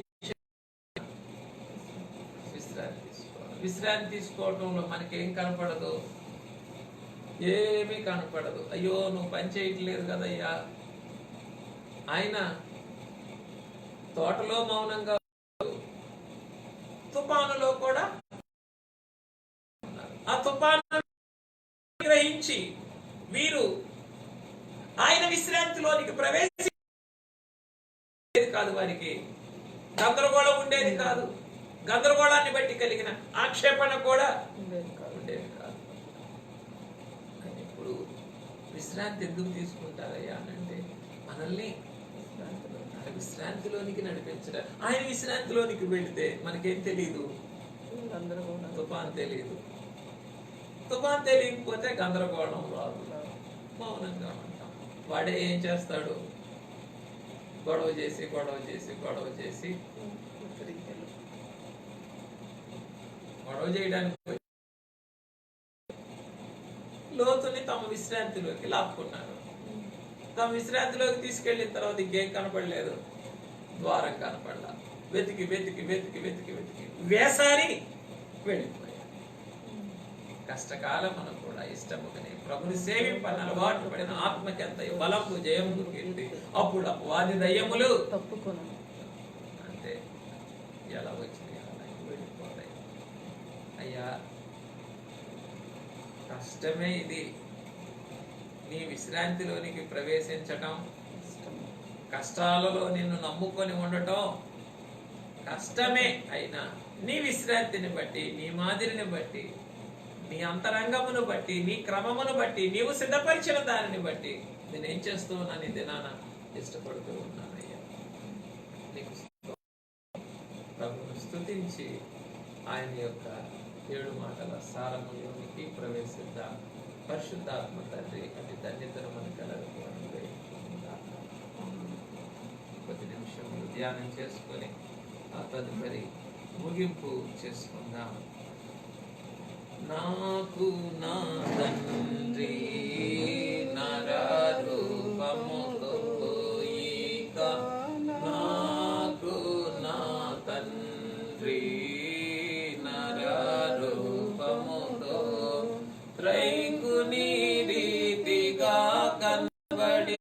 Speaker 1: విశ్రాంతి తీసుకోవాలి. విశ్రాంతి తీసుకోవటంలో మనకేం కనపడదు? ఏమీ కనపడదు. అయ్యో నువ్వు పని చేయట్లేదు కదయ్యా. ఆయన తోటలో మౌనంగా, తుఫానులో కూడా ఆ తుఫాను గ్రహించి వీరు ఆయన విశ్రాంతిలోనికి ప్రవేశించేది కాదు. వారికి గందరగోళం ఉండేది కాదు. గందరగోళాన్ని బట్టి కలిగిన ఆక్షేపణ కూడా ఉండేది కాదు. ఇప్పుడు విశ్రాంతి ఎందుకు తీసుకుంటారయ్యా అంటే, మనల్ని విశ్రాంతిలోనికి నడిపించడం. ఆయన విశ్రాంతిలోనికి వెళితే మనకేం తెలియదు? తుఫాన్ తెలియదు. తుఫాన్ తెలియకపోతే గందరగోళం రాదు. మౌనంగా ఉంటాం. వాడే ఏం చేస్తాడు? గొడవ చేసి గొడవ చేసి గొడవ చేసి గొడవ చేయడానికి లోతుని తమ విశ్రాంతిలోకి లాక్కున్నారు. తమ విశ్రాంతిలోకి తీసుకెళ్లిన తర్వాత ఇంకేం కనపడలేదు. ద్వారం కనపడలా. వెతికి వెతికి వెతికి వెతికి వెతికి వేసారి వెళ్ళిపోయారు. కష్టకాలమును కూడా ఇష్టముగానే ప్రభుని సేవింపని అలవాటు పడిన ఆత్మకెంత బలము జయము కీర్తి. అప్పుడు అపవాది దయ్యములు
Speaker 2: తప్పుకొను.
Speaker 1: అంతే, ఎలా వచ్చినాయి అలా వెళ్ళిపోతాయి. అయ్యా కష్టమే ఇది. నీ విశ్రాంతిలోనికి ప్రవేశించటం, కష్టాలలో నిన్ను నమ్ముకొని ఉండటం కష్టమే. అయినా నీ విశ్రాంతిని బట్టి, నీ మాదిరిని బట్టి, నీ అంతరంగమును బట్టి, నీ క్రమమును బట్టి, నీవు సిద్ధపరిచిన దానిని బట్టి నేనేం చేస్తూ ఉన్నాను? ఇది నాన్న ఇష్టపడుతూ ఉన్నానయ్యా. నీకు ప్రభువును స్తుతించి ఆయన యొక్క 7 మాటల సారములోనికి ప్రవేశిద్దాం. పరిశుద్ధాత్మ తండ్రి, అతి ధన్యతను మనకు కొద్ది నిమిషములు ధ్యానం చేసుకొని ఆ తదుపరి ముగింపు చేసుకుందాం. నాకు నా తండ్రి నరరూపముతో ఈక, నాకు నా తండ్రి నరరూపముతో త్రైకుని రీతిగా కనబడి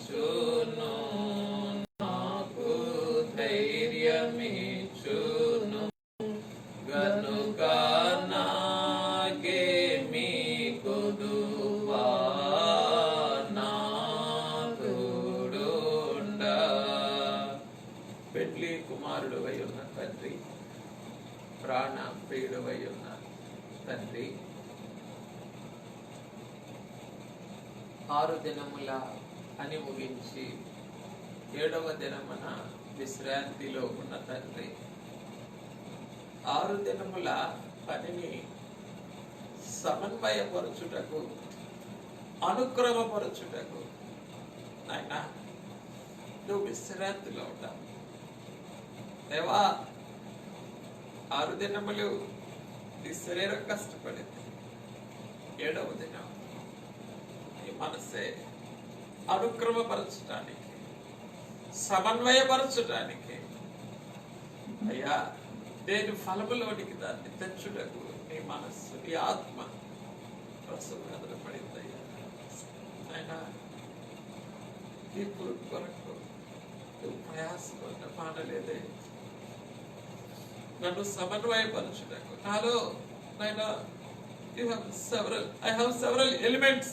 Speaker 1: చూను, నాకు ధైర్యమిచ్చును. గనుక నాకేమి కొదువా, నా తోడుండా. పెండ్లి కుమారుడువై ఉన్న తండ్రి, ప్రాణ ప్రియుడువై ఉన్న తండ్రి, 6 దినముల అని ముగించి 7వ దినమున విశ్రాంతిలో ఉన్న తండ్రి, 6 దినముల పనిని సమన్వయపరచుటకు, అనుక్రమపరచుటకు ఆయన నువ్వు విశ్రాంతిలో ఉంటావు. దేవా, 6 దినములు నీ శరీరం కష్టపడింది. 7వ దినం నీ మనసే అనుక్రమపరచడానికి, సమన్వయపరచడానికి అయ్యా దేని ఫలములోనికి దాన్ని తెచ్చుటకు నీ మనస్సు నీ ఆత్మ ప్రసవ వేదన పడిందయ్యా. ఆయన ఇప్పుడు కొరకు నువ్వు ప్రయాసపడిన మానలేదే. నన్ను సమన్వయపరచుటకు నాలో నాయన I have several elements,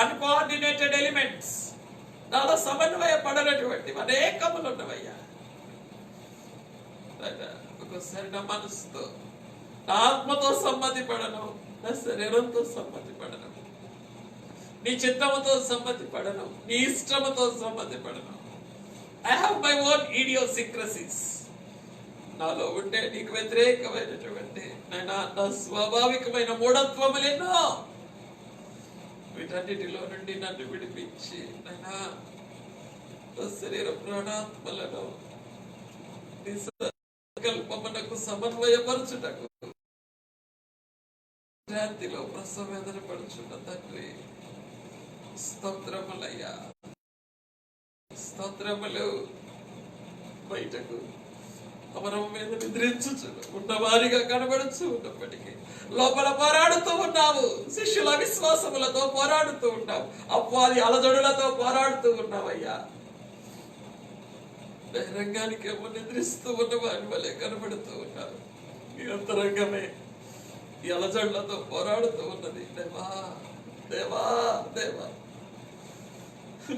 Speaker 1: uncoordinated elements. నాలో సమన్వయపడనటువంటి అనేకములు ఉన్నవయ్యా. ఒకసారి నా మనసుతో నా ఆత్మతో సమ్మతి పడను, నా శరీరంతో సమ్మతి పడను, నీ చిత్తముతో సమ్మతి పడను, నీ ఇష్టముతో సమ్మతి పడను. I have my own idiosyncrasies. నాలో ఉండే నీకు వ్యతిరేకమైనటువంటి నా స్వాభావికమైన మూఢత్వములెన్నో, వీటన్నిటిలో నుండి నన్ను విడిపించి నా శరీర ప్రాణాత్మలను నీ సంకల్పమునకు సమన్వయపరచుటకు శాంతిలో ప్రసవ వేదన పడుచున్న తండ్రి స్తోత్రములయ్యా. స్తోత్రములు. బయటకు అమరం మీద నిద్రించు ఉన్నవారిగా కనబడుచు ఉన్నప్పటికీ లోపల పోరాడుతూ ఉన్నావు. శిష్యుల విశ్వాసములతో పోరాడుతూ ఉన్నావు, అపవాది అలజడులతో పోరాడుతూ ఉన్నావయ్యా. బహిరంగానికి ఏమో నిద్రిస్తూ ఉన్న వారి వలె కనబడుతూ ఉన్నావు. ఈ అంతరంగమే ఈ అలజడులతో పోరాడుతూ ఉన్నది. దేవా దేవా దేవా,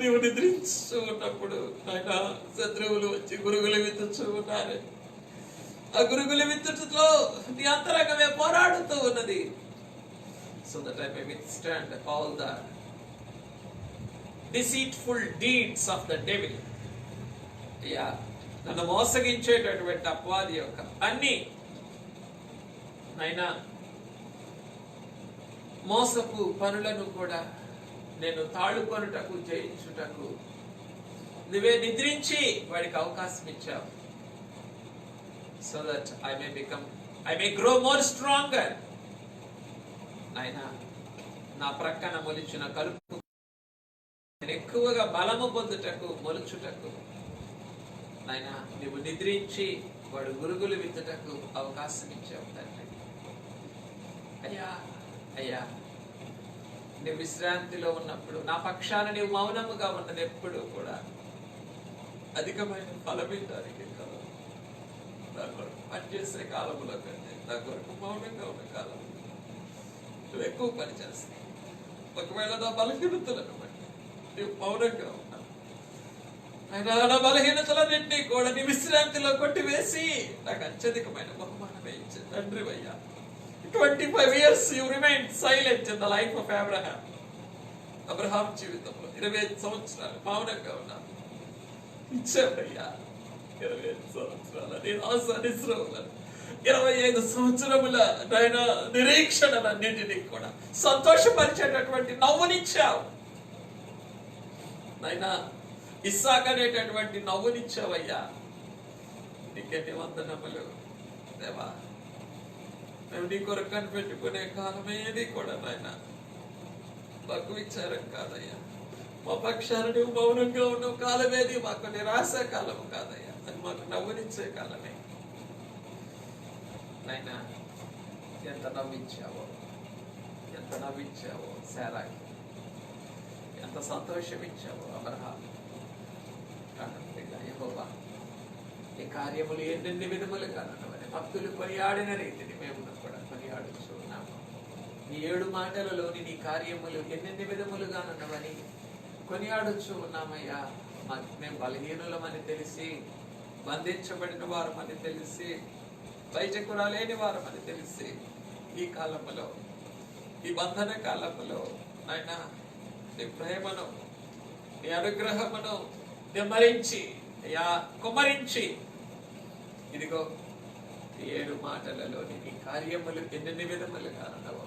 Speaker 1: నీవు నిద్రించు ఉన్నప్పుడు నాయన శత్రువులు వచ్చి గురుగులు విత్తుచూ ఉన్నారు. ఆ గురుగులు విత్తుటలో నీ అంతరంగమే పోరాడుతూ ఉన్నది. So that I may withstand all the deceitful deeds of the devil. నన్ను మోసగించేటటువంటి అపవాది యొక్క అన్ని నైనా మోసపు పనులను కూడా నేను తాళుకొనుటకు జయించుటకు నువ్వే నిద్రించి వాడికి అవకాశం ఇచ్చావు. So that I may grow more stronger. నాయనా, నా ప్రక్కన మొలిచిన కలుపు నేను ఎక్కువగా బలము పొందుటకు మొలుచుటకు నాయనా నువ్వు నిద్రించి వాడు గురుగులు విత్తుటకు అవకాశం ఇచ్చావు తండ్రి. అయ్యా అయ్యా, నీ విశ్రాంతిలో ఉన్నప్పుడు నా పక్షాన నీవు మౌనముగా ఉన్నది ఎప్పుడు కూడా అధికమైన ఫలమించడానికి కదా. నా కొరకు పనిచేసే కాలంలో కంటే నా కొరకు మౌనంగా ఉన్న కాలం నువ్వు ఎక్కువ పని చేస్తావు. ఒకవేళ నా బలహీనతలను బట్టి నువ్వు మౌనంగా ఉన్నావు. అయినా నా బలహీనతలన్నింటినీ కూడా నీ విశ్రాంతిలో కొట్టివేసి నాకు అత్యధికమైన బహుమానమే ఇచ్చే తండ్రి అయ్యా. 25 years you remained silent in the life of Abraham. Abraham జీవితంలో 25 సంవత్సరాలు మౌనంగా ఉన్నాను. ఇచ్చావయ్యా 25 సంవత్సరాల నేను ఆశనిశ్రవులను 25 సంవత్సరముల నాయన నిరీక్షణలన్నింటినీ కూడా సంతోషపరిచేటటువంటి నవ్వునిచ్చావు నాయన. ఇస్సాకు అనేటటువంటి నవ్వునిచ్చావయ్యా. నీకెన్ని వందనములు దేవా. మేము నీ కొరకు కనిపెట్టుకునే కాలమేది కూడా నాయన మాకు విచారం కాదయ్యా. మా పక్షాన నువ్వు మౌనంగా ఉన్న కాలమేది మాకు నిరాశ కాలము కాదయ్యా. అది మాకు నవ్వునిచ్చే కాలమే నాయనా. ఎంత నవ్వించావో, ఎంత నవ్వించావో శారాకి, ఎంత సంతోషమిచ్చావో అబ్రహాం. యెహోవా ఈ కార్యములు ఎన్నెన్ని విధములుగా నన్నవని భక్తులు కొనియాడిన రీతిని మేము కూడా కొనియాడుచు ఉన్నాము. ఈ 7 మాటలలోని నీ కార్యములు ఎన్నెన్ని విధములుగా నన్నవని కొనియాడుచు ఉన్నామయ్యా. మేము బలహీనులమని తెలిసి, బంధించబడిన వారమని తెలిసి, బయటకు రాలేని వారమని తెలిసి, ఈ కాలములో ఈ బంధన కాలములో నాయనా నీ ప్రేమను నీ అనుగ్రహమును నిమ్మరించి కుమ్మరించి ఇదిగో 7 మాటలలోని నీ కార్యములు ఎన్నెన్ని విధములుగా అన్నవో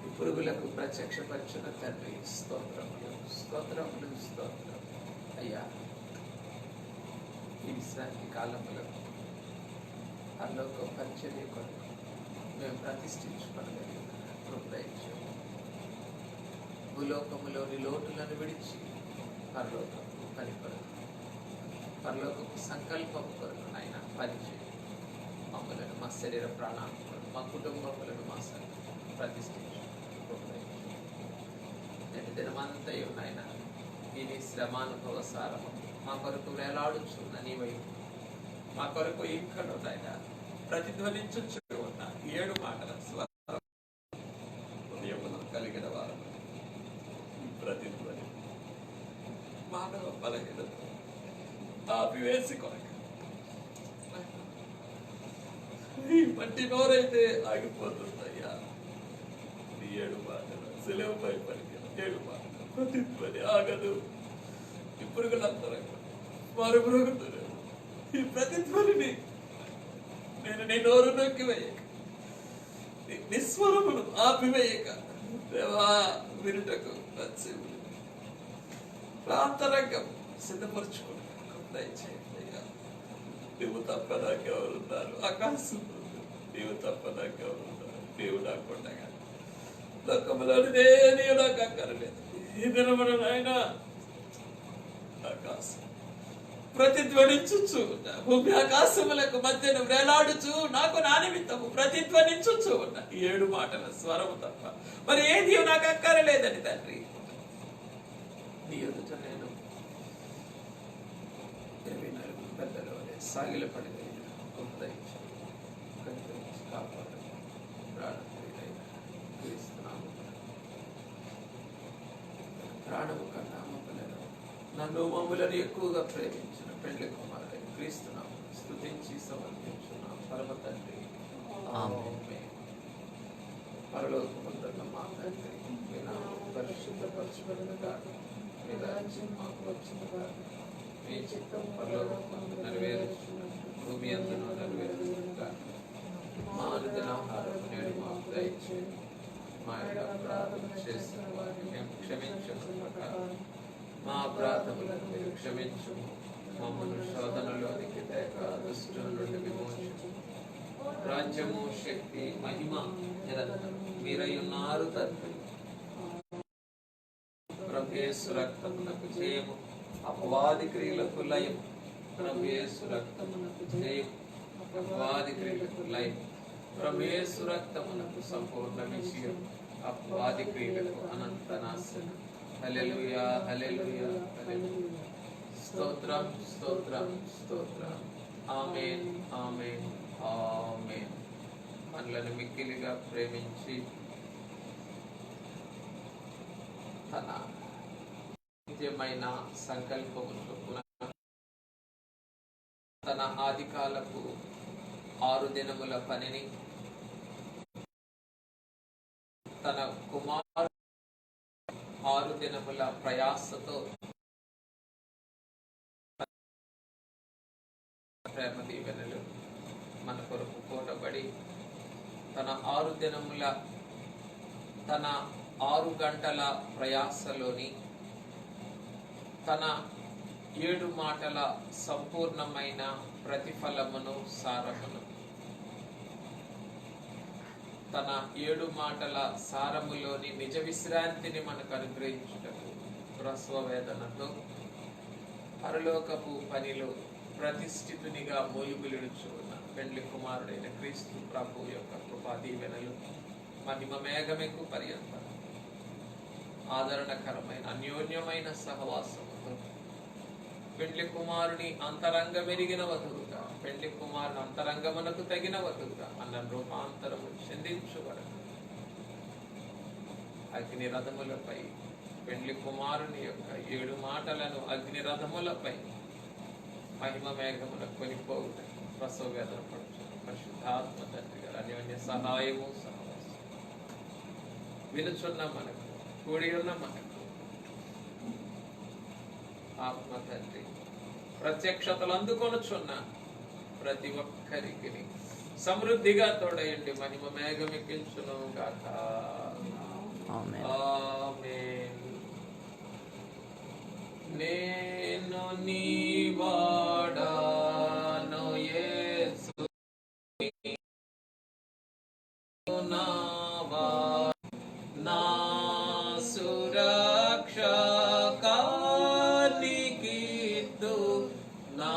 Speaker 1: ఈ పురుగులకు ప్రత్యక్షపరిచిన తండ్రి స్తోత్రములు స్తోత్రములు స్తోత్రం అయ్యా. ఈ విశ్రాంతి కాలములో పరలోక పరిచర్య కొరకు మేము ప్రతిష్ఠించుకోగలిగిన కృపదయించాము. భూలోకములోని లోటులను విడిచి పరలోకము పని కొరకు, పరలోకపు సంకల్పం కొరకు నాయన పనిచేయి. మా మా శరీర ప్రాణాత్మలను, మా కుటుంబములను, మా సంఘం ప్రతిష్ఠించు. నేటి దినమంతయు నాయన ఇది శ్రమానుభవ సారము మా కొరకు వేలాడుచున్న నీ వైపు, మా కొరకు ఇక్కడ నాయన ప్రతిధ్వనించు ఉన్న 7 మాటల స్వరం హృదయమును కలిగిన వారు ఈ ప్రతిధ్వని మానవ బలహీనత ఆపివేసి కొరకు ఈ మట్టి నోరైతే ఆగిపోతుందయ్యా. ఈ 7 మాటలు సెలవుపై పలికిన 7 మాటలు ప్రతిధ్వని ఆగదు. ఈ పురుగులందరూ వారు పురుగుతున్నారు. ఈ ప్రతిధ్వనిని నేను నీ నోరు నొక్కివేయక, నిస్వరమును ఆపివేయక దేవా వినుటకు ప్రాంతరంగం సిద్ధపరచుకుని దయచేయండి అయ్యా. నీవు తప్ప నాకెవరున్నారు? ఆకాశం నీవు తప్ప నాకెవరున్నారు? నీవు నాకుండగా లోకములోనిదే నీవు నాకు అక్కర్లేదు. ఈ దినమున నాయన ఆకాశం ప్రతిధ్వనించుచు ఉన్న భూమి ఆకాశములకు మధ్యన వేలాడుచు నాకు నా నిమిత్తము ప్రతిధ్వనించుచు ఉన్న 7 మాటల స్వరము తప్ప మరి ఏది నాకు అక్కరలేదని తండ్రి నీ ఎదుట నేను 24 పెద్దలు సాగిలపడి కాపాడు ప్రాణము కన్నా అమ్మలేదు. నన్ను మమ్ములను ఎక్కువగా ప్రేమించిన పెళ్లి కుమారుడైన క్రీస్తునాము స్తుతించి సమర్పించున్నాం పరమ తండ్రి. ఆమేన్. పరలోకమందున్న మా తండ్రి, మీ నామము పరిశుద్ధపరచబడునుగాక, మీ రాజ్యం మాకు వచ్చునుగాక, మీ చిత్తము పరలోకమందు నెరవేరుచున్నట్లు భూమి యందును నెరవేరునుగాక. మా అనుదిన ఆహారము నేడు మాకు దయచేయండి. మా యొక్క అపరాధములు చేసిన వారిని మేము క్షమించుట, మా అపరాధములను మీరు క్షమించుము. మమ్మల్ని శోధనలోనికి తేక దుష్టుల నుండి విమోచించు. రాజ్యము, శక్తి, మహిమ నిరంతరం మీరై ఉన్నారు తండ్రి. ప్రభు యేసు రక్తమునకు జయము, అపవాది క్రియలకు లయం. ప్రభు యేసు రక్తమునకు జయము, అపవాది క్రియలకు లయం. ప్రభు యేసు రక్తమునకు సంపూర్ణ విజయం, అపవాది క్రియలకు అనంత నాశనం. హల్లెలూయా, హల్లెలూయా, హల్లెలూయా. స్తోత్రం, స్తోత్రం, స్తోత్రం. ఆమేన్, ఆమేన్, ఆమేన్. మనలను మిక్కిలిగా ప్రేమించి తన నిత్యమైన సంకల్పము చొప్పున తన ఆదికాలపు 6 దినముల పనిని తన కుమారు 6 దినముల ప్రయాసతో ప్రేమ దీవెనలు మన కొరకు కూడబడి తన 6 దినముల తన 6 గంటల ప్రయాసలోని తన 7 మాటల సంపూర్ణమైన ప్రతిఫలమును సారమును తన 7 మాటల సారములోని నిజ విశ్రాంతిని మనకు అనుగ్రహించుటకు ప్రసవ వేదనతో పరలోకపు పనిలో ప్రతిష్ఠితునిగా మూలుగులుచు ఉన్న పెండ్లి కుమారుడైన క్రీస్తు ప్రభు యొక్క కృపా దీవెనలు మహిమ మేఘమెక్కు పర్యంతం ఆదరణకరమైన అన్యోన్యమైన సహవాసముతో పెండ్లి కుమారుని అంతరంగ మెరిగిన వధువుగా, పెండ్లి కుమారుని అంతరంగమునకు తగిన వధువుగా అన్న రూపాంతరము చెందించువరకు అగ్ని రథములపై పెండ్లి కుమారుని యొక్క 7 మాటలను అగ్ని రథములపై మహిమ మేఘములకు కొనిపోవుట ప్రసవ వేదన పడుచున్న పరిశుద్ధాత్మ తండ్రి గారు అన్యోన్య సహాయము సహవాసం వినుచున్న మనకు, కూడి ఉన్న మనకు ఆత్మ తండ్రి ప్రత్యక్షతలు అందుకొనుచున్న ప్రతి ఒక్కరికి సమృద్ధిగా తోడయండి. మహిమ మేఘమెక్కించును గాక. ఆమేన్. నేను నీ వాడాను యేసు, నా సురక్షకానికిద్దు నా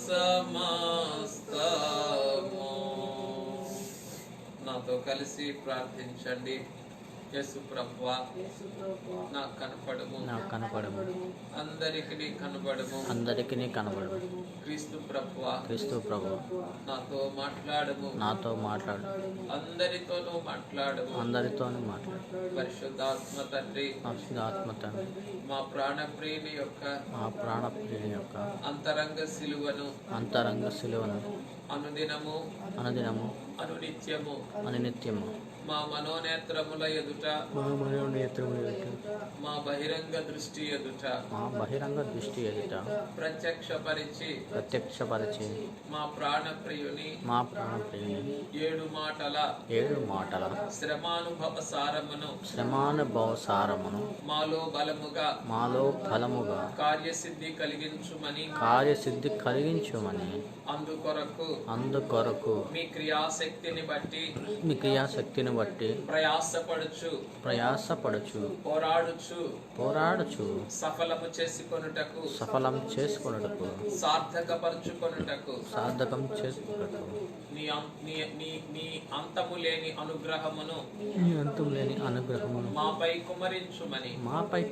Speaker 1: సమస్తము. నాతో కలిసి ప్రార్థించండి. యేసు ప్రభువా,
Speaker 2: యేసు ప్రభువా,
Speaker 1: నాకు కనపడము,
Speaker 3: నాకు కనపడము,
Speaker 1: అందరికి కనపడము.
Speaker 3: అందరికీ కనపడము.
Speaker 1: క్రీస్తు ప్రభువా,
Speaker 3: క్రీస్తు ప్రభు
Speaker 1: నాతో మాట్లాడము,
Speaker 3: నాతో మాట్లాడు,
Speaker 1: అందరితోనూ మాట్లాడము.
Speaker 3: అందరితోనూ మాట్లాడు.
Speaker 1: పరిశుద్ధాత్మ తండ్రి,
Speaker 3: పరిశుద్ధాత్మ తండ్రి,
Speaker 1: మా ప్రాణప్రియుని యొక్క
Speaker 3: మా ప్రాణప్రియుని యొక్క
Speaker 1: అంతరంగ సిలువను
Speaker 3: అంతరంగ శిలువను
Speaker 1: అనుదినము
Speaker 3: అనుదినము
Speaker 1: అనునిత్యము
Speaker 3: అనునిత్యము
Speaker 1: మా మనోనేత్రముల ఎదుట,
Speaker 3: మా మనోనేత్రముల ఎదుట,
Speaker 1: మా బహిరంగ దృష్టి ఎదుట
Speaker 3: మా బహిరంగ దృష్టి ఎదుట
Speaker 1: ప్రత్యక్షపరిచి
Speaker 3: ప్రత్యక్షపరిచి
Speaker 1: మా ప్రాణప్రియుని
Speaker 3: మా ప్రాణప్రియుని
Speaker 1: 7 మాటల
Speaker 3: 7 మాటల
Speaker 1: శ్రమానుభవ సారమును
Speaker 3: శ్రమానుభవ సారమును
Speaker 1: మాలో
Speaker 3: మాలో బలముగా
Speaker 1: కార్యసిద్ధి కలిగించుమని,
Speaker 3: కార్యసిద్ధి కలిగించుమని, అందుకొరకు
Speaker 1: మీ క్రియాశక్తిని బట్టి
Speaker 3: మీ క్రియాశక్తిని బట్టి
Speaker 1: ప్రయాసపడుచు పోరాడుచు సఫలము చేసుకొనుటకు
Speaker 3: సార్థకం చేసుకొనుటకు
Speaker 1: నీ అంతము లేని అనుగ్రహమును మాపై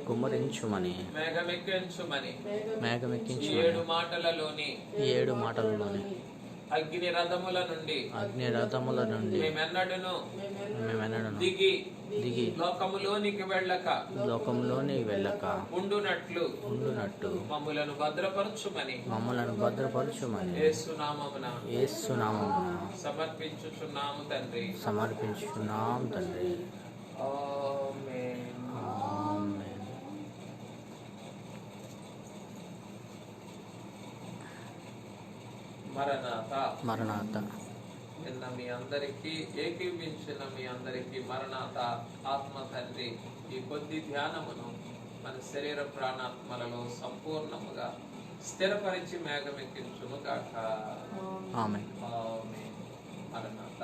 Speaker 1: కుమ్మరించుమని
Speaker 3: మేఘమెక్కించుమని
Speaker 1: 7 మాటలలోని
Speaker 3: ఈ 7 మాటలలోని
Speaker 1: అగ్ని రథముల నుండి మేమెన్నడను దిగి లోకములోనికి వెళ్ళక ఉండునట్లు మమ్ములను భద్రపరచుమని యేసునామమున సమర్పించుచున్నాము తండ్రి. ఆమేన్.
Speaker 3: ఆమేన్. మరణాత.
Speaker 1: నిన్న మీ అందరికీ ఏకీవించిన మీ అందరికీ మరణాత ఆత్మ తండ్రి ఈ కొద్ది ధ్యానమును మన శరీర ప్రాణాత్మలలో సంపూర్ణముగా స్థిరపరిచి మేఘమెక్కించును గాక.
Speaker 3: ఆమేన్.
Speaker 1: ఆమేన్. మరణాత.